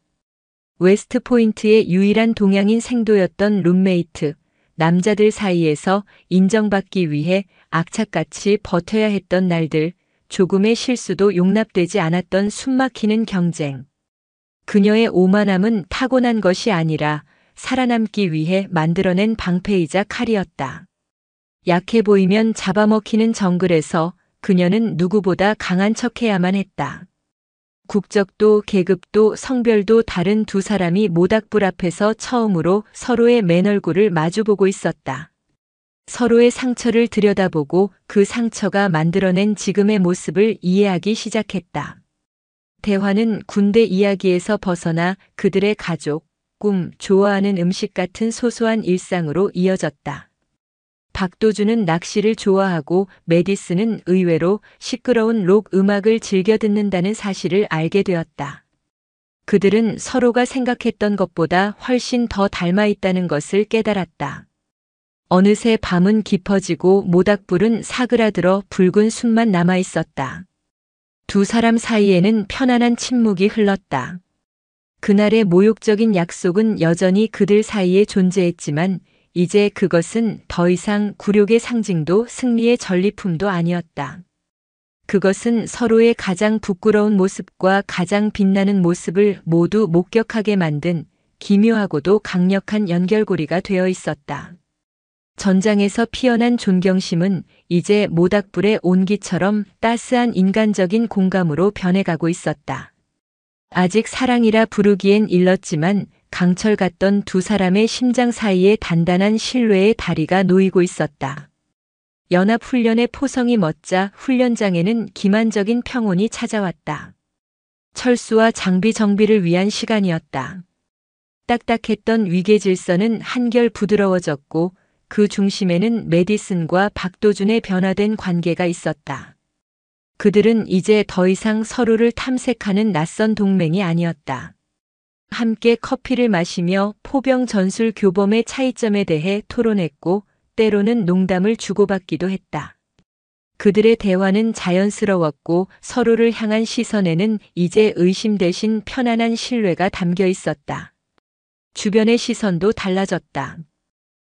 웨스트포인트의 유일한 동양인 생도였던 룸메이트, 남자들 사이에서 인정받기 위해 악착같이 버텨야 했던 날들, 조금의 실수도 용납되지 않았던 숨막히는 경쟁. 그녀의 오만함은 타고난 것이 아니라 살아남기 위해 만들어낸 방패이자 칼이었다. 약해 보이면 잡아먹히는 정글에서 그녀는 누구보다 강한 척해야만 했다. 국적도 계급도 성별도 다른 두 사람이 모닥불 앞에서 처음으로 서로의 맨얼굴을 마주보고 있었다. 서로의 상처를 들여다보고 그 상처가 만들어낸 지금의 모습을 이해하기 시작했다. 대화는 군대 이야기에서 벗어나 그들의 가족, 꿈, 좋아하는 음식 같은 소소한 일상으로 이어졌다. 박도준은 낚시를 좋아하고 메디슨은 의외로 시끄러운 록 음악을 즐겨 듣는다는 사실을 알게 되었다. 그들은 서로가 생각했던 것보다 훨씬 더 닮아 있다는 것을 깨달았다. 어느새 밤은 깊어지고 모닥불은 사그라들어 붉은 숲만 남아 있었다. 두 사람 사이에는 편안한 침묵이 흘렀다. 그날의 모욕적인 약속은 여전히 그들 사이에 존재했지만 이제 그것은 더 이상 굴욕의 상징도 승리의 전리품도 아니었다. 그것은 서로의 가장 부끄러운 모습과 가장 빛나는 모습을 모두 목격하게 만든 기묘하고도 강력한 연결고리가 되어 있었다. 전장에서 피어난 존경심은 이제 모닥불의 온기처럼 따스한 인간적인 공감으로 변해가고 있었다. 아직 사랑이라 부르기엔 일렀지만 강철 같던 두 사람의 심장 사이에 단단한 신뢰의 다리가 놓이고 있었다. 연합훈련의 포성이 멎자 훈련장에는 기만적인 평온이 찾아왔다. 철수와 장비 정비를 위한 시간이었다. 딱딱했던 위계 질서는 한결 부드러워졌고 그 중심에는 메디슨과 박도준의 변화된 관계가 있었다. 그들은 이제 더 이상 서로를 탐색하는 낯선 동맹이 아니었다. 함께 커피를 마시며 포병 전술 교범의 차이점에 대해 토론했고 때로는 농담을 주고받기도 했다. 그들의 대화는 자연스러웠고 서로를 향한 시선에는 이제 의심 대신 편안한 신뢰가 담겨 있었다. 주변의 시선도 달라졌다.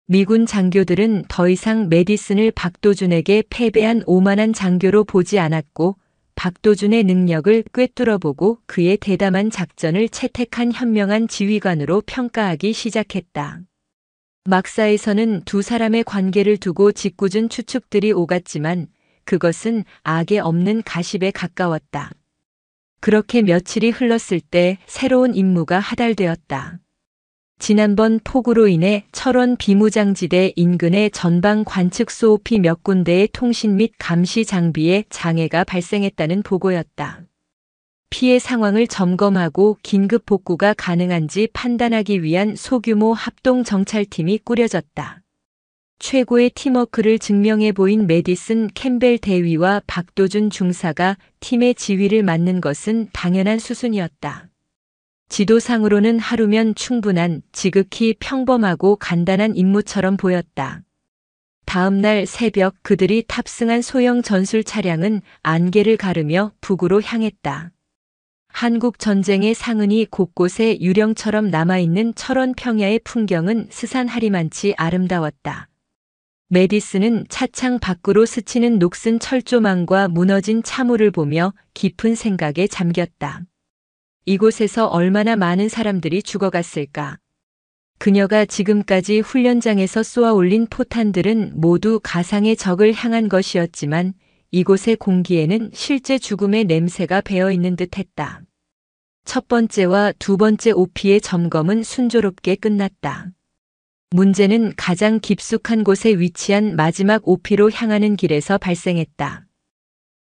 미군 장교들은 더 이상 메디슨을 박도준에게 패배한 오만한 장교로 보지 않았고 박도준의 능력을 꿰뚫어보고 그의 대담한 작전을 채택한 현명한 지휘관으로 평가하기 시작했다. 막사에서는 두 사람의 관계를 두고 짓궂은 추측들이 오갔지만 그것은 악에 없는 가십에 가까웠다. 그렇게 며칠이 흘렀을 때 새로운 임무가 하달되었다. 지난번 폭우로 인해 철원 비무장지대 인근의 전방 관측 소오피 몇 군데의 통신 및 감시 장비에 장애가 발생했다는 보고였다. 피해 상황을 점검하고 긴급 복구가 가능한지 판단하기 위한 소규모 합동 정찰팀이 꾸려졌다. 최고의 팀워크를 증명해 보인 메디슨 캠벨 대위와 박도준 중사가 팀의 지휘를 맡는 것은 당연한 수순이었다. 지도상으로는 하루면 충분한 지극히 평범하고 간단한 임무처럼 보였다. 다음 날 새벽 그들이 탑승한 소형 전술 차량은 안개를 가르며 북으로 향했다. 한국 전쟁의 상흔이 곳곳에 유령처럼 남아있는 철원 평야의 풍경은 스산하리만치 아름다웠다. 메디슨은 차창 밖으로 스치는 녹슨 철조망과 무너진 차물을 보며 깊은 생각에 잠겼다. 이곳에서 얼마나 많은 사람들이 죽어갔을까? 그녀가 지금까지 훈련장에서 쏘아 올린 포탄들은 모두 가상의 적을 향한 것이었지만 이곳의 공기에는 실제 죽음의 냄새가 배어 있는 듯했다. 첫 번째와 두 번째 OP의 점검은 순조롭게 끝났다. 문제는 가장 깊숙한 곳에 위치한 마지막 OP로 향하는 길에서 발생했다.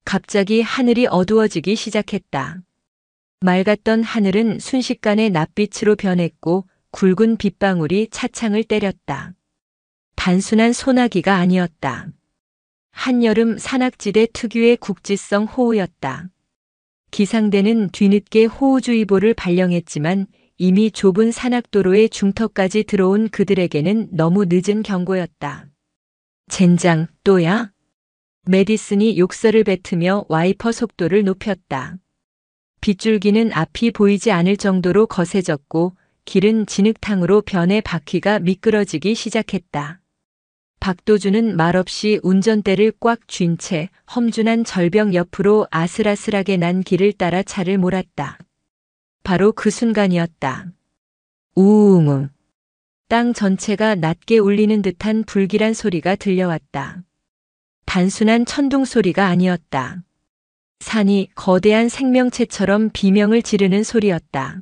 갑자기 하늘이 어두워지기 시작했다. 맑았던 하늘은 순식간에 낯빛으로 변했고 굵은 빗방울이 차창을 때렸다. 단순한 소나기가 아니었다. 한여름 산악지대 특유의 국지성 호우였다. 기상대는 뒤늦게 호우주의보를 발령했지만 이미 좁은 산악도로의 중턱까지 들어온 그들에게는 너무 늦은 경고였다. 젠장, 또야? 메디슨이 욕설을 뱉으며 와이퍼 속도를 높였다. 빗줄기는 앞이 보이지 않을 정도로 거세졌고 길은 진흙탕으로 변해 바퀴가 미끄러지기 시작했다. 박도준은 말없이 운전대를 꽉 쥔 채 험준한 절벽 옆으로 아슬아슬하게 난 길을 따라 차를 몰았다. 바로 그 순간이었다. 우웅. 땅 전체가 낮게 울리는 듯한 불길한 소리가 들려왔다. 단순한 천둥 소리가 아니었다. 산이 거대한 생명체처럼 비명을 지르는 소리였다.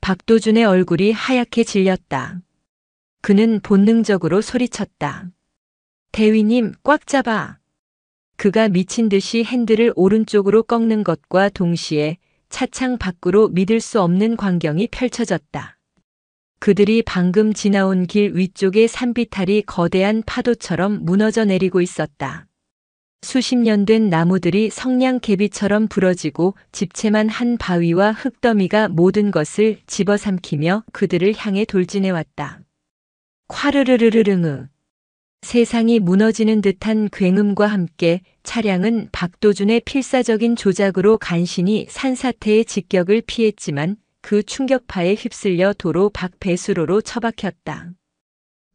박도준의 얼굴이 하얗게 질렸다. 그는 본능적으로 소리쳤다. 대위님, 꽉 잡아. 그가 미친 듯이 핸들을 오른쪽으로 꺾는 것과 동시에 차창 밖으로 믿을 수 없는 광경이 펼쳐졌다. 그들이 방금 지나온 길 위쪽의 산비탈이 거대한 파도처럼 무너져 내리고 있었다. 수십 년 된 나무들이 성냥개비처럼 부러지고 집채만 한 바위와 흙더미가 모든 것을 집어삼키며 그들을 향해 돌진해왔다. 콰르르르르릉. 세상이 무너지는 듯한 굉음과 함께 차량은 박도준의 필사적인 조작으로 간신히 산사태의 직격을 피했지만 그 충격파에 휩쓸려 도로 밖 배수로로 처박혔다.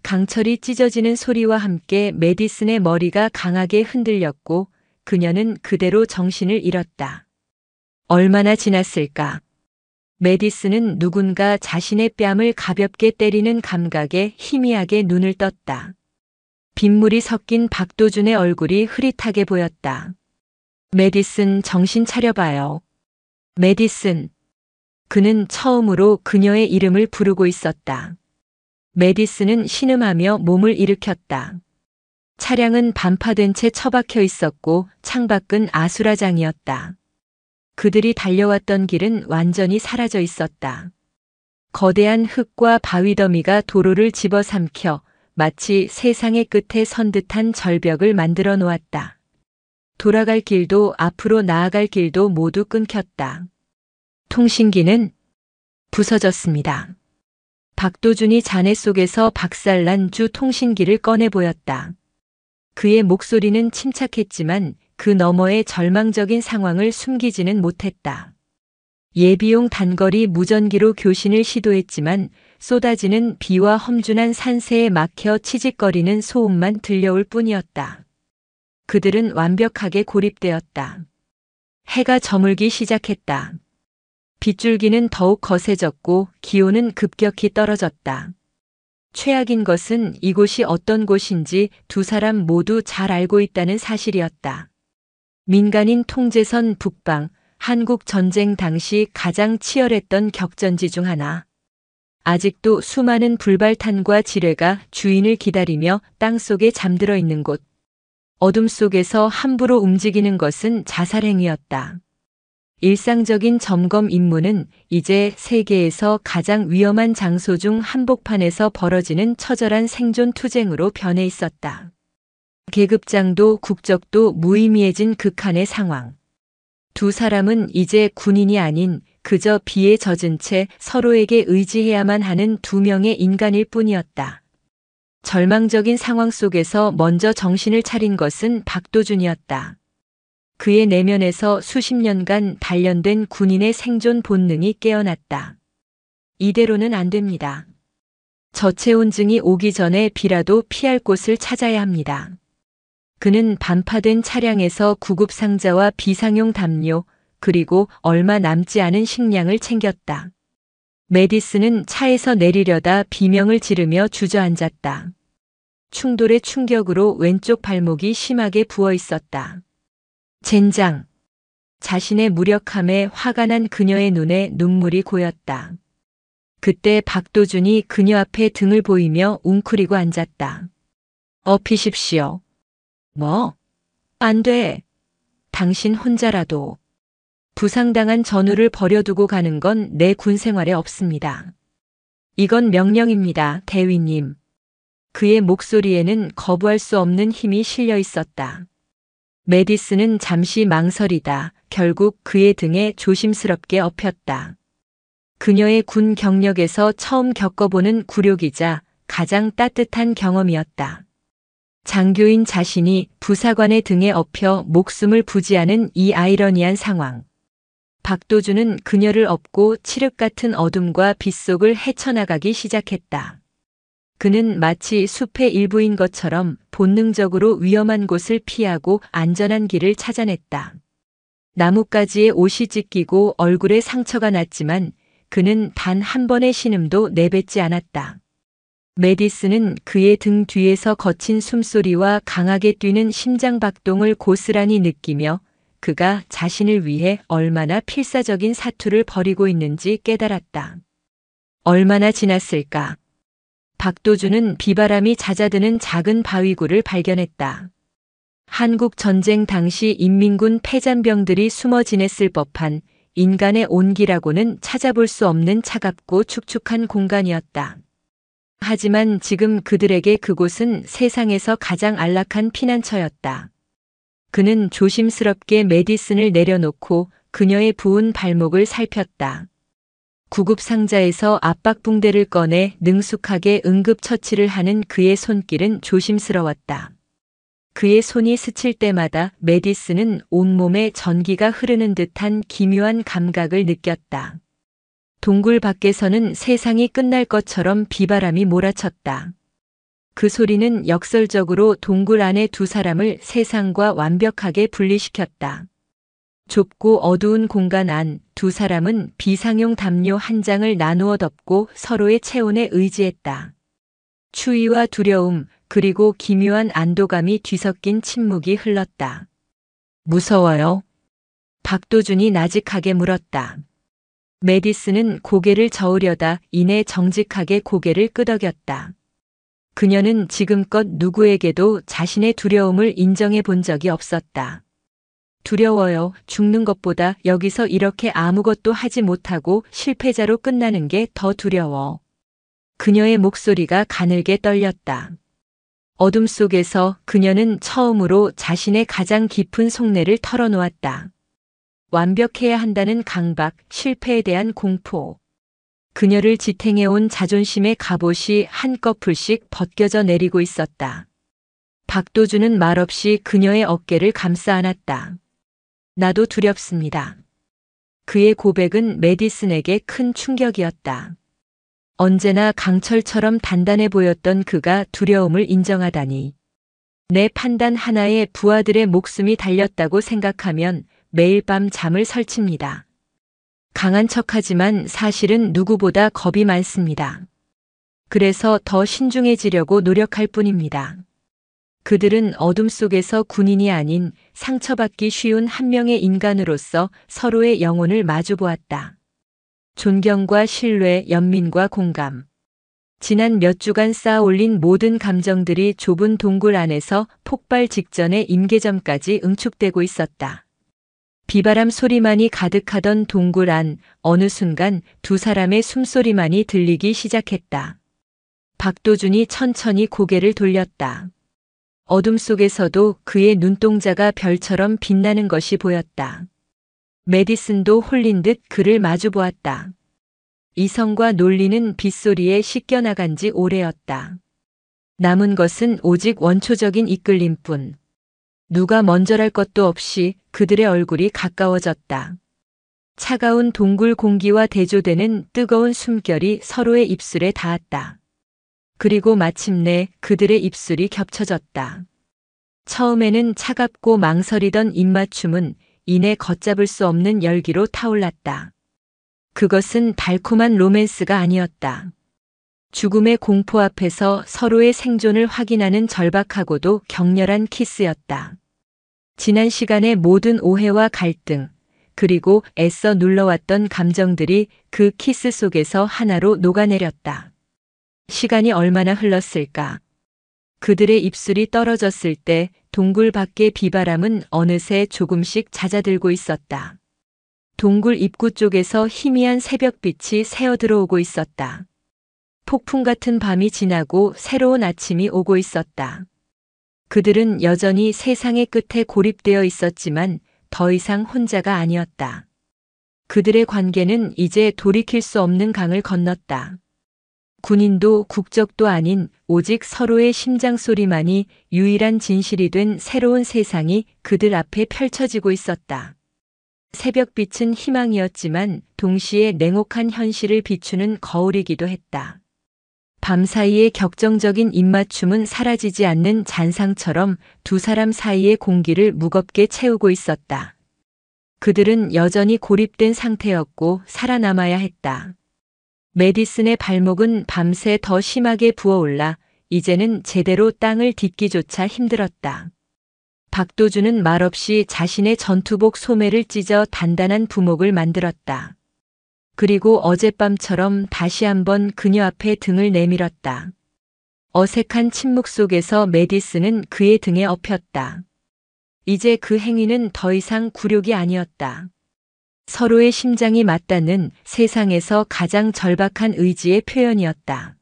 강철이 찢어지는 소리와 함께 메디슨의 머리가 강하게 흔들렸고 그녀는 그대로 정신을 잃었다. 얼마나 지났을까? 메디슨은 누군가 자신의 뺨을 가볍게 때리는 감각에 희미하게 눈을 떴다. 빗물이 섞인 박도준의 얼굴이 흐릿하게 보였다. 메디슨, 정신 차려봐요. 메디슨. 그는 처음으로 그녀의 이름을 부르고 있었다. 메디슨은 신음하며 몸을 일으켰다. 차량은 반파된 채 처박혀 있었고 창밖은 아수라장이었다. 그들이 달려왔던 길은 완전히 사라져 있었다. 거대한 흙과 바위 더미가 도로를 집어삼켜 마치 세상의 끝에 선 듯한 절벽을 만들어 놓았다. 돌아갈 길도 앞으로 나아갈 길도 모두 끊겼다. 통신기는 부서졌습니다. 박도준이 잔해 속에서 박살난 주 통신기를 꺼내 보였다. 그의 목소리는 침착했지만 그 너머의 절망적인 상황을 숨기지는 못했다. 예비용 단거리 무전기로 교신을 시도했지만 쏟아지는 비와 험준한 산세에 막혀 치직거리는 소음만 들려올 뿐이었다. 그들은 완벽하게 고립되었다. 해가 저물기 시작했다. 빗줄기는 더욱 거세졌고 기온은 급격히 떨어졌다. 최악인 것은 이곳이 어떤 곳인지 두 사람 모두 잘 알고 있다는 사실이었다. 민간인 통제선 북방, 한국 전쟁 당시 가장 치열했던 격전지 중 하나. 아직도 수많은 불발탄과 지뢰가 주인을 기다리며 땅속에 잠들어 있는 곳. 어둠 속에서 함부로 움직이는 것은 자살행위였다. 일상적인 점검 임무는 이제 세계에서 가장 위험한 장소 중 한복판에서 벌어지는 처절한 생존 투쟁으로 변해 있었다. 계급장도 국적도 무의미해진 극한의 상황. 두 사람은 이제 군인이 아닌 그저 비에 젖은 채 서로에게 의지해야만 하는 두 명의 인간일 뿐이었다. 절망적인 상황 속에서 먼저 정신을 차린 것은 박도준이었다. 그의 내면에서 수십 년간 단련된 군인의 생존 본능이 깨어났다. 이대로는 안 됩니다. 저체온증이 오기 전에 비라도 피할 곳을 찾아야 합니다. 그는 반파된 차량에서 구급상자와 비상용 담요, 그리고 얼마 남지 않은 식량을 챙겼다. 메디슨은 차에서 내리려다 비명을 지르며 주저앉았다. 충돌의 충격으로 왼쪽 발목이 심하게 부어 있었다. 젠장. 자신의 무력함에 화가 난 그녀의 눈에 눈물이 고였다. 그때 박도준이 그녀 앞에 등을 보이며 웅크리고 앉았다. 업히십시오. 뭐? 안 돼. 당신 혼자라도. 부상당한 전우를 버려두고 가는 건 내 군 생활에 없습니다. 이건 명령입니다, 대위님. 그의 목소리에는 거부할 수 없는 힘이 실려 있었다. 메디슨은 잠시 망설이다 결국 그의 등에 조심스럽게 엎였다. 그녀의 군 경력에서 처음 겪어보는 굴욕이자 가장 따뜻한 경험이었다. 장교인 자신이 부사관의 등에 엎여 목숨을 부지하는 이 아이러니한 상황. 박도준은 그녀를 업고 칠흑 같은 어둠과 빗속을 헤쳐나가기 시작했다. 그는 마치 숲의 일부인 것처럼 본능적으로 위험한 곳을 피하고 안전한 길을 찾아냈다. 나뭇가지에 옷이 찢기고 얼굴에 상처가 났지만 그는 단 한 번의 신음도 내뱉지 않았다. 메디슨은 그의 등 뒤에서 거친 숨소리와 강하게 뛰는 심장박동을 고스란히 느끼며 그가 자신을 위해 얼마나 필사적인 사투를 벌이고 있는지 깨달았다. 얼마나 지났을까? 박도준은 비바람이 잦아드는 작은 바위굴을 발견했다. 한국 전쟁 당시 인민군 패잔병들이 숨어 지냈을 법한 인간의 온기라고는 찾아볼 수 없는 차갑고 축축한 공간이었다. 하지만 지금 그들에게 그곳은 세상에서 가장 안락한 피난처였다. 그는 조심스럽게 메디슨을 내려놓고 그녀의 부은 발목을 살폈다. 구급상자에서 압박붕대를 꺼내 능숙하게 응급처치를 하는 그의 손길은 조심스러웠다. 그의 손이 스칠 때마다 메디슨은 온몸에 전기가 흐르는 듯한 기묘한 감각을 느꼈다. 동굴 밖에서는 세상이 끝날 것처럼 비바람이 몰아쳤다. 그 소리는 역설적으로 동굴 안의 두 사람을 세상과 완벽하게 분리시켰다. 좁고 어두운 공간 안 두 사람은 비상용 담요 한 장을 나누어 덮고 서로의 체온에 의지했다. 추위와 두려움 그리고 기묘한 안도감이 뒤섞인 침묵이 흘렀다. 무서워요? 박도준이 나직하게 물었다. 메디슨은 고개를 저으려다 이내 정직하게 고개를 끄덕였다. 그녀는 지금껏 누구에게도 자신의 두려움을 인정해 본 적이 없었다. 두려워요. 죽는 것보다 여기서 이렇게 아무것도 하지 못하고 실패자로 끝나는 게 더 두려워. 그녀의 목소리가 가늘게 떨렸다. 어둠 속에서 그녀는 처음으로 자신의 가장 깊은 속내를 털어놓았다. 완벽해야 한다는 강박, 실패에 대한 공포. 그녀를 지탱해온 자존심의 갑옷이 한꺼풀씩 벗겨져 내리고 있었다. 박도준은 말없이 그녀의 어깨를 감싸 안았다. 나도 두렵습니다. 그의 고백은 메디슨에게 큰 충격이었다. 언제나 강철처럼 단단해 보였던 그가 두려움을 인정하다니. 내 판단 하나에 부하들의 목숨이 달렸다고 생각하면 매일 밤 잠을 설칩니다. 강한 척하지만 사실은 누구보다 겁이 많습니다. 그래서 더 신중해지려고 노력할 뿐입니다. 그들은 어둠 속에서 군인이 아닌 상처받기 쉬운 한 명의 인간으로서 서로의 영혼을 마주보았다. 존경과 신뢰, 연민과 공감. 지난 몇 주간 쌓아 올린 모든 감정들이 좁은 동굴 안에서 폭발 직전의 임계점까지 응축되고 있었다. 비바람 소리만이 가득하던 동굴 안 어느 순간 두 사람의 숨소리만이 들리기 시작했다. 박도준이 천천히 고개를 돌렸다. 어둠 속에서도 그의 눈동자가 별처럼 빛나는 것이 보였다. 메디슨도 홀린 듯 그를 마주보았다. 이성과 논리는 빗소리에 씻겨나간 지 오래였다. 남은 것은 오직 원초적인 이끌림뿐. 누가 먼저랄 것도 없이 그들의 얼굴이 가까워졌다. 차가운 동굴 공기와 대조되는 뜨거운 숨결이 서로의 입술에 닿았다. 그리고 마침내 그들의 입술이 겹쳐졌다. 처음에는 차갑고 망설이던 입맞춤은 이내 걷잡을 수 없는 열기로 타올랐다. 그것은 달콤한 로맨스가 아니었다. 죽음의 공포 앞에서 서로의 생존을 확인하는 절박하고도 격렬한 키스였다. 지난 시간의 모든 오해와 갈등, 그리고 애써 눌러왔던 감정들이 그 키스 속에서 하나로 녹아내렸다. 시간이 얼마나 흘렀을까? 그들의 입술이 떨어졌을 때 동굴 밖의 비바람은 어느새 조금씩 잦아들고 있었다. 동굴 입구 쪽에서 희미한 새벽빛이 새어 들어오고 있었다. 폭풍 같은 밤이 지나고 새로운 아침이 오고 있었다. 그들은 여전히 세상의 끝에 고립되어 있었지만 더 이상 혼자가 아니었다. 그들의 관계는 이제 돌이킬 수 없는 강을 건넜다. 군인도 국적도 아닌 오직 서로의 심장 소리만이 유일한 진실이 된 새로운 세상이 그들 앞에 펼쳐지고 있었다. 새벽빛은 희망이었지만 동시에 냉혹한 현실을 비추는 거울이기도 했다. 밤사이의 격정적인 입맞춤은 사라지지 않는 잔상처럼 두 사람 사이의 공기를 무겁게 채우고 있었다. 그들은 여전히 고립된 상태였고 살아남아야 했다. 메디슨의 발목은 밤새 더 심하게 부어올라 이제는 제대로 땅을 딛기조차 힘들었다. 박도준은 말없이 자신의 전투복 소매를 찢어 단단한 부목을 만들었다. 그리고 어젯밤처럼 다시 한번 그녀 앞에 등을 내밀었다. 어색한 침묵 속에서 메디슨은 그의 등에 엎였다. 이제 그 행위는 더 이상 굴욕이 아니었다. 서로의 심장이 맞닿는 세상에서 가장 절박한 의지의 표현이었다.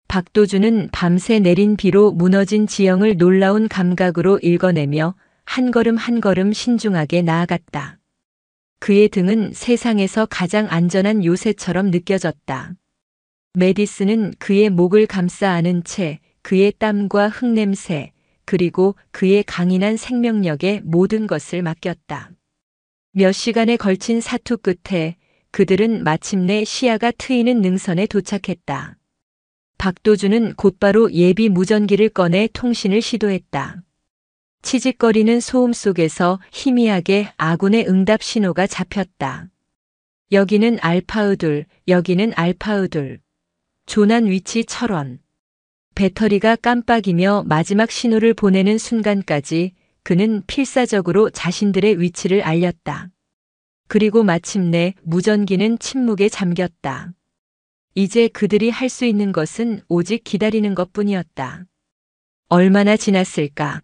박도준은 밤새 내린 비로 무너진 지형을 놀라운 감각으로 읽어내며 한 걸음 한 걸음 신중하게 나아갔다. 그의 등은 세상에서 가장 안전한 요새처럼 느껴졌다. 메디슨은 그의 목을 감싸 안은 채 그의 땀과 흙냄새, 그리고 그의 강인한 생명력에 모든 것을 맡겼다. 몇 시간에 걸친 사투 끝에 그들은 마침내 시야가 트이는 능선에 도착했다. 박도준은 곧바로 예비 무전기를 꺼내 통신을 시도했다. 치직거리는 소음 속에서 희미하게 아군의 응답 신호가 잡혔다. 여기는 알파우둘, 여기는 알파우둘. 조난 위치 철원. 배터리가 깜빡이며 마지막 신호를 보내는 순간까지 그는 필사적으로 자신들의 위치를 알렸다. 그리고 마침내 무전기는 침묵에 잠겼다. 이제 그들이 할 수 있는 것은 오직 기다리는 것뿐이었다. 얼마나 지났을까?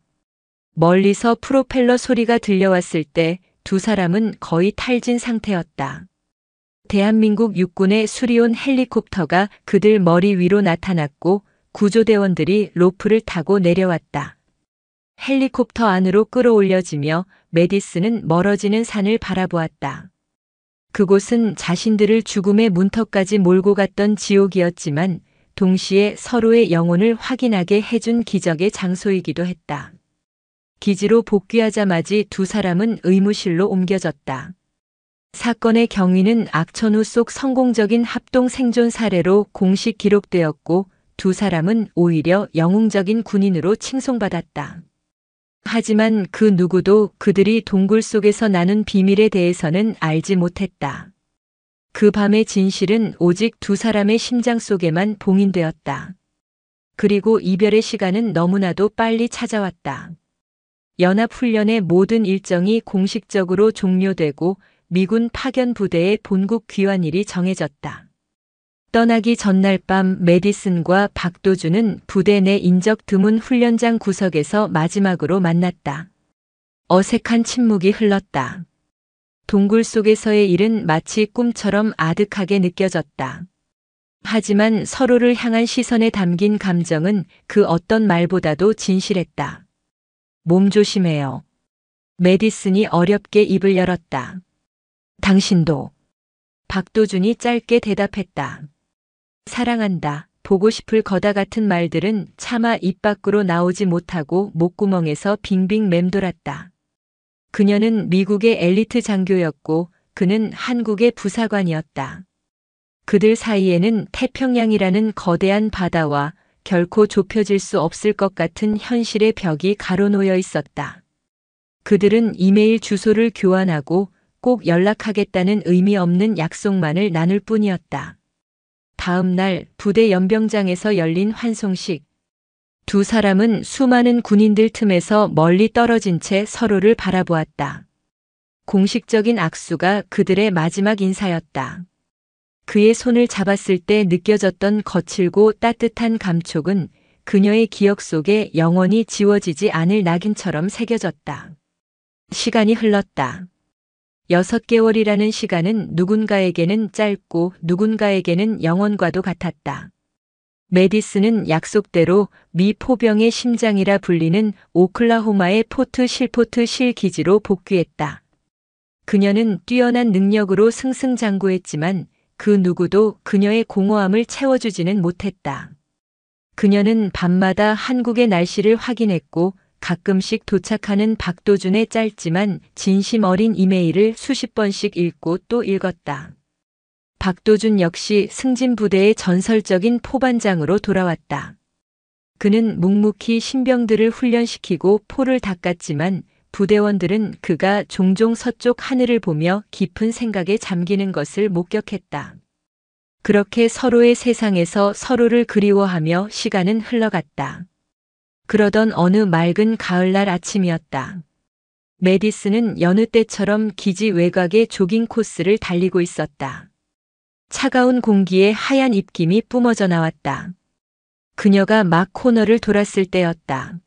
멀리서 프로펠러 소리가 들려왔을 때 두 사람은 거의 탈진 상태였다. 대한민국 육군의 수리온 헬리콥터가 그들 머리 위로 나타났고 구조대원들이 로프를 타고 내려왔다. 헬리콥터 안으로 끌어올려지며 메디슨은 멀어지는 산을 바라보았다. 그곳은 자신들을 죽음의 문턱까지 몰고 갔던 지옥이었지만 동시에 서로의 영혼을 확인하게 해준 기적의 장소이기도 했다. 기지로 복귀하자마지 두 사람은 의무실로 옮겨졌다. 사건의 경위는 악천후 속 성공적인 합동 생존 사례로 공식 기록되었고 두 사람은 오히려 영웅적인 군인으로 칭송받았다. 하지만 그 누구도 그들이 동굴 속에서 나눈 비밀에 대해서는 알지 못했다. 그 밤의 진실은 오직 두 사람의 심장 속에만 봉인되었다. 그리고 이별의 시간은 너무나도 빨리 찾아왔다. 연합훈련의 모든 일정이 공식적으로 종료되고 미군 파견 부대의 본국 귀환일이 정해졌다. 떠나기 전날 밤 메디슨과 박도준은 부대 내 인적 드문 훈련장 구석에서 마지막으로 만났다. 어색한 침묵이 흘렀다. 동굴 속에서의 일은 마치 꿈처럼 아득하게 느껴졌다. 하지만 서로를 향한 시선에 담긴 감정은 그 어떤 말보다도 진실했다. 몸 조심해요. 메디슨이 어렵게 입을 열었다. 당신도. 박도준이 짧게 대답했다. 사랑한다. 보고 싶을 거다 같은 말들은 차마 입 밖으로 나오지 못하고 목구멍에서 빙빙 맴돌았다. 그녀는 미국의 엘리트 장교였고 그는 한국의 부사관이었다. 그들 사이에는 태평양이라는 거대한 바다와 결코 좁혀질 수 없을 것 같은 현실의 벽이 가로놓여 있었다. 그들은 이메일 주소를 교환하고 꼭 연락하겠다는 의미 없는 약속만을 나눌 뿐이었다. 다음 날 부대 연병장에서 열린 환송식. 두 사람은 수많은 군인들 틈에서 멀리 떨어진 채 서로를 바라보았다. 공식적인 악수가 그들의 마지막 인사였다. 그의 손을 잡았을 때 느껴졌던 거칠고 따뜻한 감촉은 그녀의 기억 속에 영원히 지워지지 않을 낙인처럼 새겨졌다. 시간이 흘렀다. 6개월이라는 시간은 누군가에게는 짧고 누군가에게는 영원과도 같았다. 메디슨은 약속대로 미 포병의 심장이라 불리는 오클라호마의 포트 실 기지로 복귀했다. 그녀는 뛰어난 능력으로 승승장구했지만 그 누구도 그녀의 공허함을 채워주지는 못했다. 그녀는 밤마다 한국의 날씨를 확인했고 가끔씩 도착하는 박도준의 짧지만 진심 어린 이메일을 수십 번씩 읽고 또 읽었다. 박도준 역시 승진 부대의 전설적인 포반장으로 돌아왔다. 그는 묵묵히 신병들을 훈련시키고 포를 닦았지만 부대원들은 그가 종종 서쪽 하늘을 보며 깊은 생각에 잠기는 것을 목격했다. 그렇게 서로의 세상에서 서로를 그리워하며 시간은 흘러갔다. 그러던 어느 맑은 가을날 아침이었다. 메디슨은 여느 때처럼 기지 외곽의 조깅 코스를 달리고 있었다. 차가운 공기에 하얀 입김이 뿜어져 나왔다. 그녀가 막 코너를 돌았을 때였다.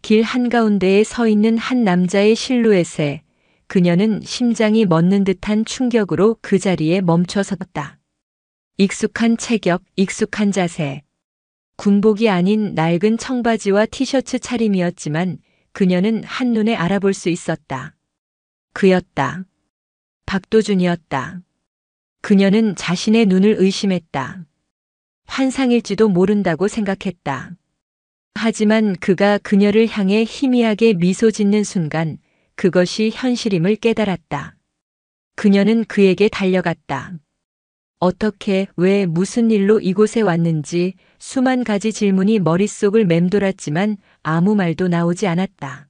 길 한가운데에 서 있는 한 남자의 실루엣에 그녀는 심장이 멎는 듯한 충격으로 그 자리에 멈춰 섰다. 익숙한 체격, 익숙한 자세. 군복이 아닌 낡은 청바지와 티셔츠 차림이었지만 그녀는 한눈에 알아볼 수 있었다. 그였다. 박도준이었다. 그녀는 자신의 눈을 의심했다. 환상일지도 모른다고 생각했다. 하지만 그가 그녀를 향해 희미하게 미소 짓는 순간 그것이 현실임을 깨달았다. 그녀는 그에게 달려갔다. 어떻게, 왜, 무슨 일로 이곳에 왔는지 수만 가지 질문이 머릿속을 맴돌았지만 아무 말도 나오지 않았다.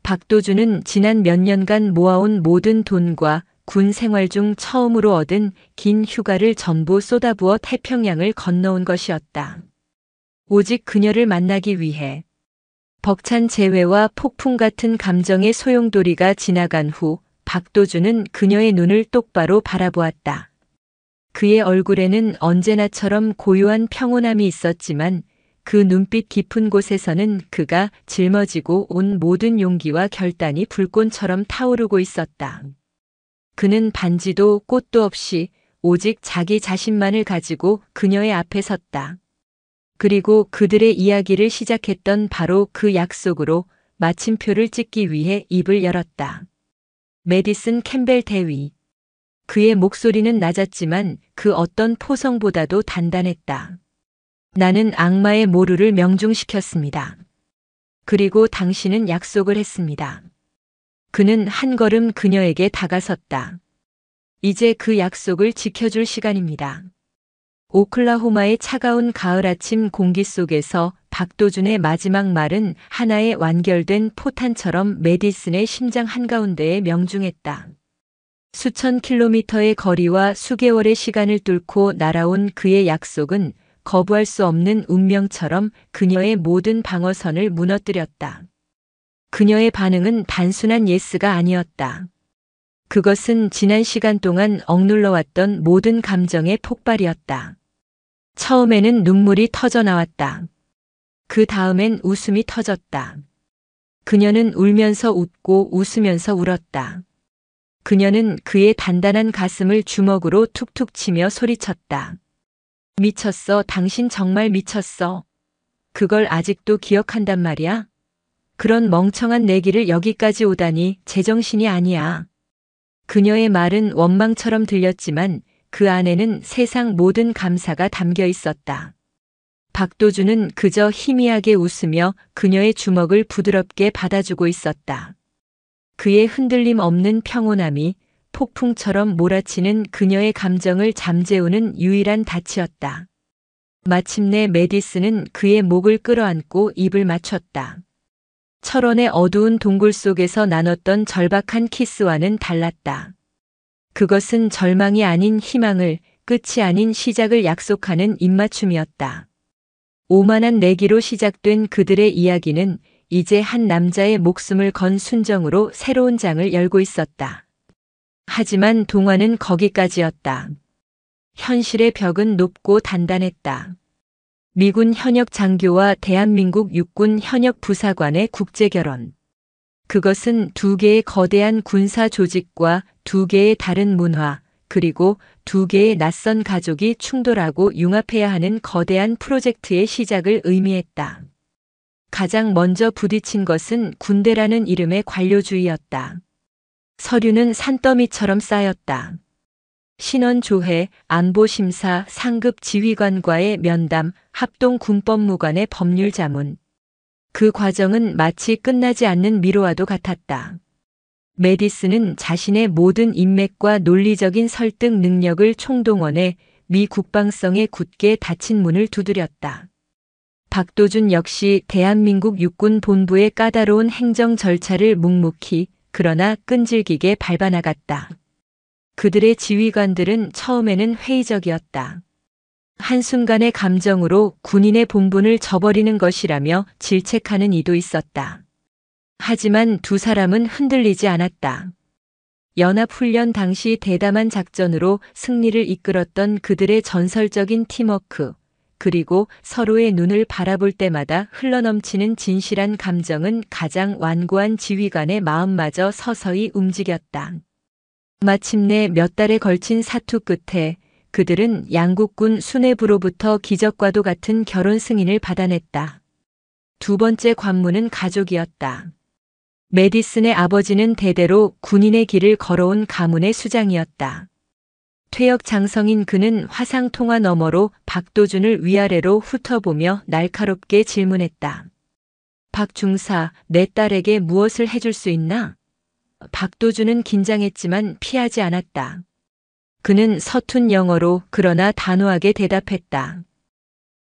박도준은 지난 몇 년간 모아온 모든 돈과 군 생활 중 처음으로 얻은 긴 휴가를 전부 쏟아부어 태평양을 건너온 것이었다. 오직 그녀를 만나기 위해. 벅찬 재회와 폭풍 같은 감정의 소용돌이가 지나간 후 박도준은 그녀의 눈을 똑바로 바라보았다. 그의 얼굴에는 언제나처럼 고요한 평온함이 있었지만 그 눈빛 깊은 곳에서는 그가 짊어지고 온 모든 용기와 결단이 불꽃처럼 타오르고 있었다. 그는 반지도 꽃도 없이 오직 자기 자신만을 가지고 그녀의 앞에 섰다. 그리고 그들의 이야기를 시작했던 바로 그 약속으로 마침표를 찍기 위해 입을 열었다. 메디슨 캠벨 대위. 그의 목소리는 낮았지만 그 어떤 포성보다도 단단했다. 나는 악마의 모루를 명중시켰습니다. 그리고 당신은 약속을 했습니다. 그는 한 걸음 그녀에게 다가섰다. 이제 그 약속을 지켜줄 시간입니다. 오클라호마의 차가운 가을 아침 공기 속에서 박도준의 마지막 말은 하나의 완결된 포탄처럼 메디슨의 심장 한가운데에 명중했다. 수천 킬로미터의 거리와 수개월의 시간을 뚫고 날아온 그의 약속은 거부할 수 없는 운명처럼 그녀의 모든 방어선을 무너뜨렸다. 그녀의 반응은 단순한 예스가 아니었다. 그것은 지난 시간 동안 억눌러왔던 모든 감정의 폭발이었다. 처음에는 눈물이 터져 나왔다. 그 다음엔 웃음이 터졌다. 그녀는 울면서 웃고 웃으면서 울었다. 그녀는 그의 단단한 가슴을 주먹으로 툭툭 치며 소리쳤다. 미쳤어, 당신 정말 미쳤어. 그걸 아직도 기억한단 말이야? 그런 멍청한 내기를 여기까지 오다니 제정신이 아니야. 그녀의 말은 원망처럼 들렸지만 그 안에는 세상 모든 감사가 담겨 있었다. 박도준은 그저 희미하게 웃으며 그녀의 주먹을 부드럽게 받아주고 있었다. 그의 흔들림 없는 평온함이 폭풍처럼 몰아치는 그녀의 감정을 잠재우는 유일한 닻이었다. 마침내 메디슨은 그의 목을 끌어안고 입을 맞췄다. 철원의 어두운 동굴 속에서 나눴던 절박한 키스와는 달랐다. 그것은 절망이 아닌 희망을, 끝이 아닌 시작을 약속하는 입맞춤이었다. 오만한 내기로 시작된 그들의 이야기는 이제 한 남자의 목숨을 건 순정으로 새로운 장을 열고 있었다. 하지만 동화는 거기까지였다. 현실의 벽은 높고 단단했다. 미군 현역 장교와 대한민국 육군 현역 부사관의 국제결혼. 그것은 두 개의 거대한 군사 조직과 두 개의 다른 문화, 그리고 두 개의 낯선 가족이 충돌하고 융합해야 하는 거대한 프로젝트의 시작을 의미했다. 가장 먼저 부딪힌 것은 군대라는 이름의 관료주의였다. 서류는 산더미처럼 쌓였다. 신원조회, 안보심사, 상급 지휘관과의 면담, 합동군법무관의 법률 자문. 그 과정은 마치 끝나지 않는 미로와도 같았다. 메디슨은 자신의 모든 인맥과 논리적인 설득 능력을 총동원해 미 국방성에 굳게 닫힌 문을 두드렸다. 박도준 역시 대한민국 육군 본부의 까다로운 행정 절차를 묵묵히 그러나 끈질기게 밟아나갔다. 그들의 지휘관들은 처음에는 회의적이었다. 한순간의 감정으로 군인의 본분을 저버리는 것이라며 질책하는 이도 있었다. 하지만 두 사람은 흔들리지 않았다. 연합훈련 당시 대담한 작전으로 승리를 이끌었던 그들의 전설적인 팀워크, 그리고 서로의 눈을 바라볼 때마다 흘러넘치는 진실한 감정은 가장 완고한 지휘관의 마음마저 서서히 움직였다. 마침내 몇 달에 걸친 사투 끝에 그들은 양국군 수뇌부로부터 기적과도 같은 결혼 승인을 받아냈다. 두 번째 관문은 가족이었다. 메디슨의 아버지는 대대로 군인의 길을 걸어온 가문의 수장이었다. 퇴역 장성인 그는 화상 통화 너머로 박도준을 위아래로 훑어보며 날카롭게 질문했다. 박 중사, 내 딸에게 무엇을 해줄 수 있나? 박도준은 긴장했지만 피하지 않았다. 그는 서툰 영어로 그러나 단호하게 대답했다.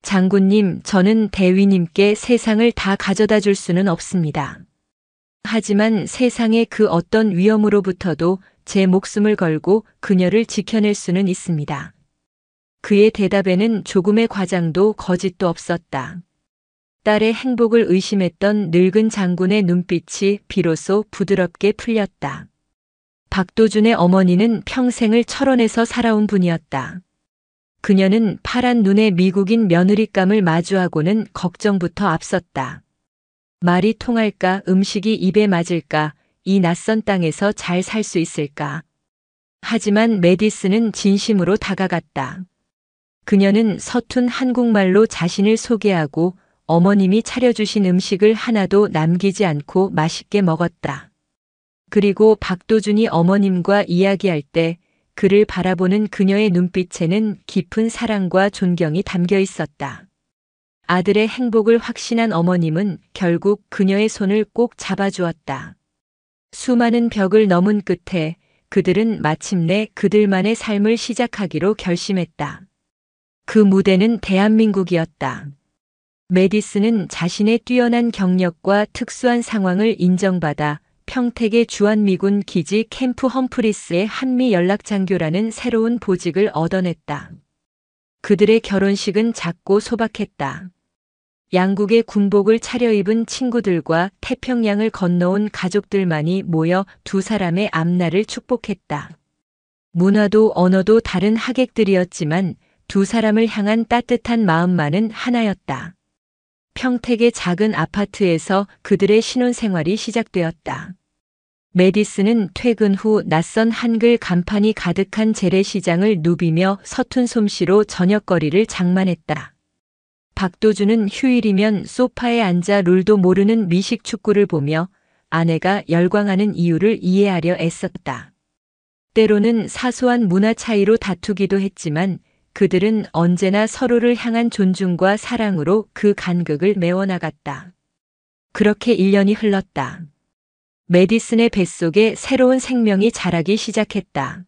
장군님, 저는 대위님께 세상을 다 가져다 줄 수는 없습니다. 하지만 세상의 그 어떤 위험으로부터도 제 목숨을 걸고 그녀를 지켜낼 수는 있습니다. 그의 대답에는 조금의 과장도 거짓도 없었다. 딸의 행복을 의심했던 늙은 장군의 눈빛이 비로소 부드럽게 풀렸다. 박도준의 어머니는 평생을 철원에서 살아온 분이었다. 그녀는 파란 눈의 미국인 며느리감을 마주하고는 걱정부터 앞섰다. 말이 통할까, 음식이 입에 맞을까, 이 낯선 땅에서 잘 살 수 있을까. 하지만 메디슨은 진심으로 다가갔다. 그녀는 서툰 한국말로 자신을 소개하고 어머님이 차려주신 음식을 하나도 남기지 않고 맛있게 먹었다. 그리고 박도준이 어머님과 이야기할 때 그를 바라보는 그녀의 눈빛에는 깊은 사랑과 존경이 담겨 있었다. 아들의 행복을 확신한 어머님은 결국 그녀의 손을 꼭 잡아주었다. 수많은 벽을 넘은 끝에 그들은 마침내 그들만의 삶을 시작하기로 결심했다. 그 무대는 대한민국이었다. 메디슨은 자신의 뛰어난 경력과 특수한 상황을 인정받아 평택의 주한미군 기지 캠프 험프리스의 한미 연락장교라는 새로운 보직을 얻어냈다. 그들의 결혼식은 작고 소박했다. 양국의 군복을 차려입은 친구들과 태평양을 건너온 가족들만이 모여 두 사람의 앞날을 축복했다. 문화도 언어도 다른 하객들이었지만 두 사람을 향한 따뜻한 마음만은 하나였다. 평택의 작은 아파트에서 그들의 신혼생활이 시작되었다. 메디슨은 퇴근 후 낯선 한글 간판이 가득한 재래시장을 누비며 서툰 솜씨로 저녁거리를 장만했다. 박도준은 휴일이면 소파에 앉아 룰도 모르는 미식 축구를 보며 아내가 열광하는 이유를 이해하려 애썼다. 때로는 사소한 문화 차이로 다투기도 했지만 그들은 언제나 서로를 향한 존중과 사랑으로 그 간극을 메워나갔다. 그렇게 1년이 흘렀다. 메디슨의 뱃속에 새로운 생명이 자라기 시작했다.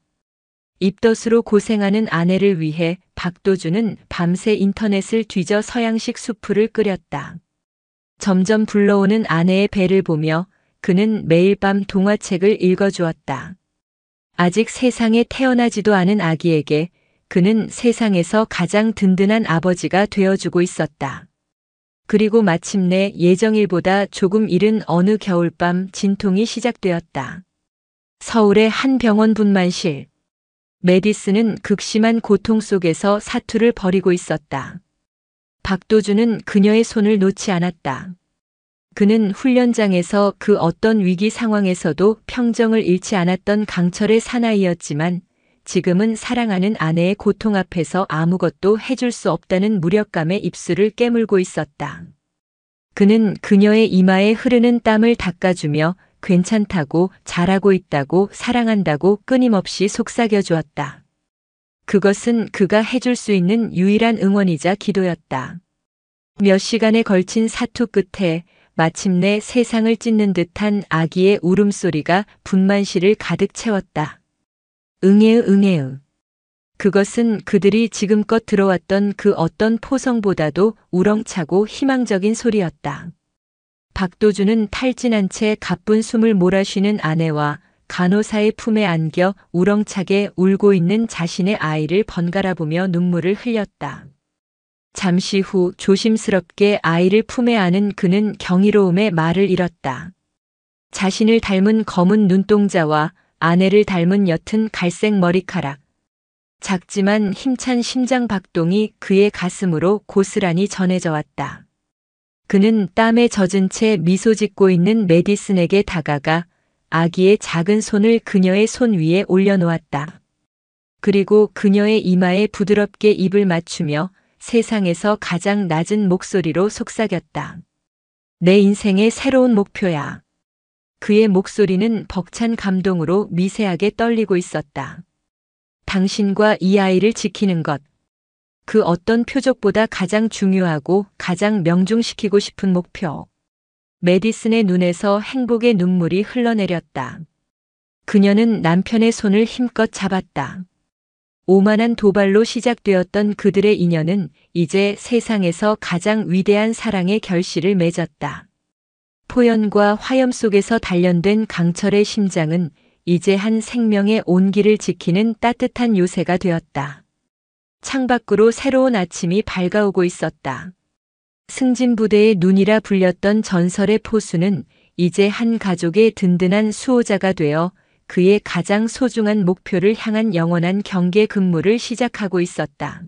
입덧으로 고생하는 아내를 위해 박도준은 밤새 인터넷을 뒤져 서양식 수프를 끓였다. 점점 불러오는 아내의 배를 보며 그는 매일 밤 동화책을 읽어주었다. 아직 세상에 태어나지도 않은 아기에게 그는 세상에서 가장 든든한 아버지가 되어주고 있었다. 그리고 마침내 예정일보다 조금 이른 어느 겨울밤 진통이 시작되었다. 서울의 한 병원 분만실. 메디슨은 극심한 고통 속에서 사투를 벌이고 있었다. 박도준은 그녀의 손을 놓지 않았다. 그는 훈련장에서 그 어떤 위기 상황에서도 평정을 잃지 않았던 강철의 사나이였지만 지금은 사랑하는 아내의 고통 앞에서 아무것도 해줄 수 없다는 무력감에 입술을 깨물고 있었다. 그는 그녀의 이마에 흐르는 땀을 닦아주며 괜찮다고, 잘하고 있다고, 사랑한다고 끊임없이 속삭여 주었다. 그것은 그가 해줄 수 있는 유일한 응원이자 기도였다. 몇 시간에 걸친 사투 끝에 마침내 세상을 찢는 듯한 아기의 울음소리가 분만실을 가득 채웠다. 응애으 응애으. 그것은 그들이 지금껏 들어왔던 그 어떤 포성보다도 우렁차고 희망적인 소리였다. 박도준은 탈진한 채 가쁜 숨을 몰아쉬는 아내와 간호사의 품에 안겨 우렁차게 울고 있는 자신의 아이를 번갈아 보며 눈물을 흘렸다. 잠시 후 조심스럽게 아이를 품에 안은 그는 경이로움에 말을 잃었다. 자신을 닮은 검은 눈동자와 아내를 닮은 옅은 갈색 머리카락. 작지만 힘찬 심장 박동이 그의 가슴으로 고스란히 전해져 왔다. 그는 땀에 젖은 채 미소 짓고 있는 메디슨에게 다가가 아기의 작은 손을 그녀의 손 위에 올려놓았다. 그리고 그녀의 이마에 부드럽게 입을 맞추며 세상에서 가장 낮은 목소리로 속삭였다. 내 인생의 새로운 목표야. 그의 목소리는 벅찬 감동으로 미세하게 떨리고 있었다. 당신과 이 아이를 지키는 것. 그 어떤 표적보다 가장 중요하고 가장 명중시키고 싶은 목표. 메디슨의 눈에서 행복의 눈물이 흘러내렸다. 그녀는 남편의 손을 힘껏 잡았다. 오만한 도발로 시작되었던 그들의 인연은 이제 세상에서 가장 위대한 사랑의 결실을 맺었다. 포연과 화염 속에서 단련된 강철의 심장은 이제 한 생명의 온기를 지키는 따뜻한 요새가 되었다. 창밖으로 새로운 아침이 밝아오고 있었다. 승진부대의 눈이라 불렸던 전설의 포수는 이제 한 가족의 든든한 수호자가 되어 그의 가장 소중한 목표를 향한 영원한 경계 근무를 시작하고 있었다.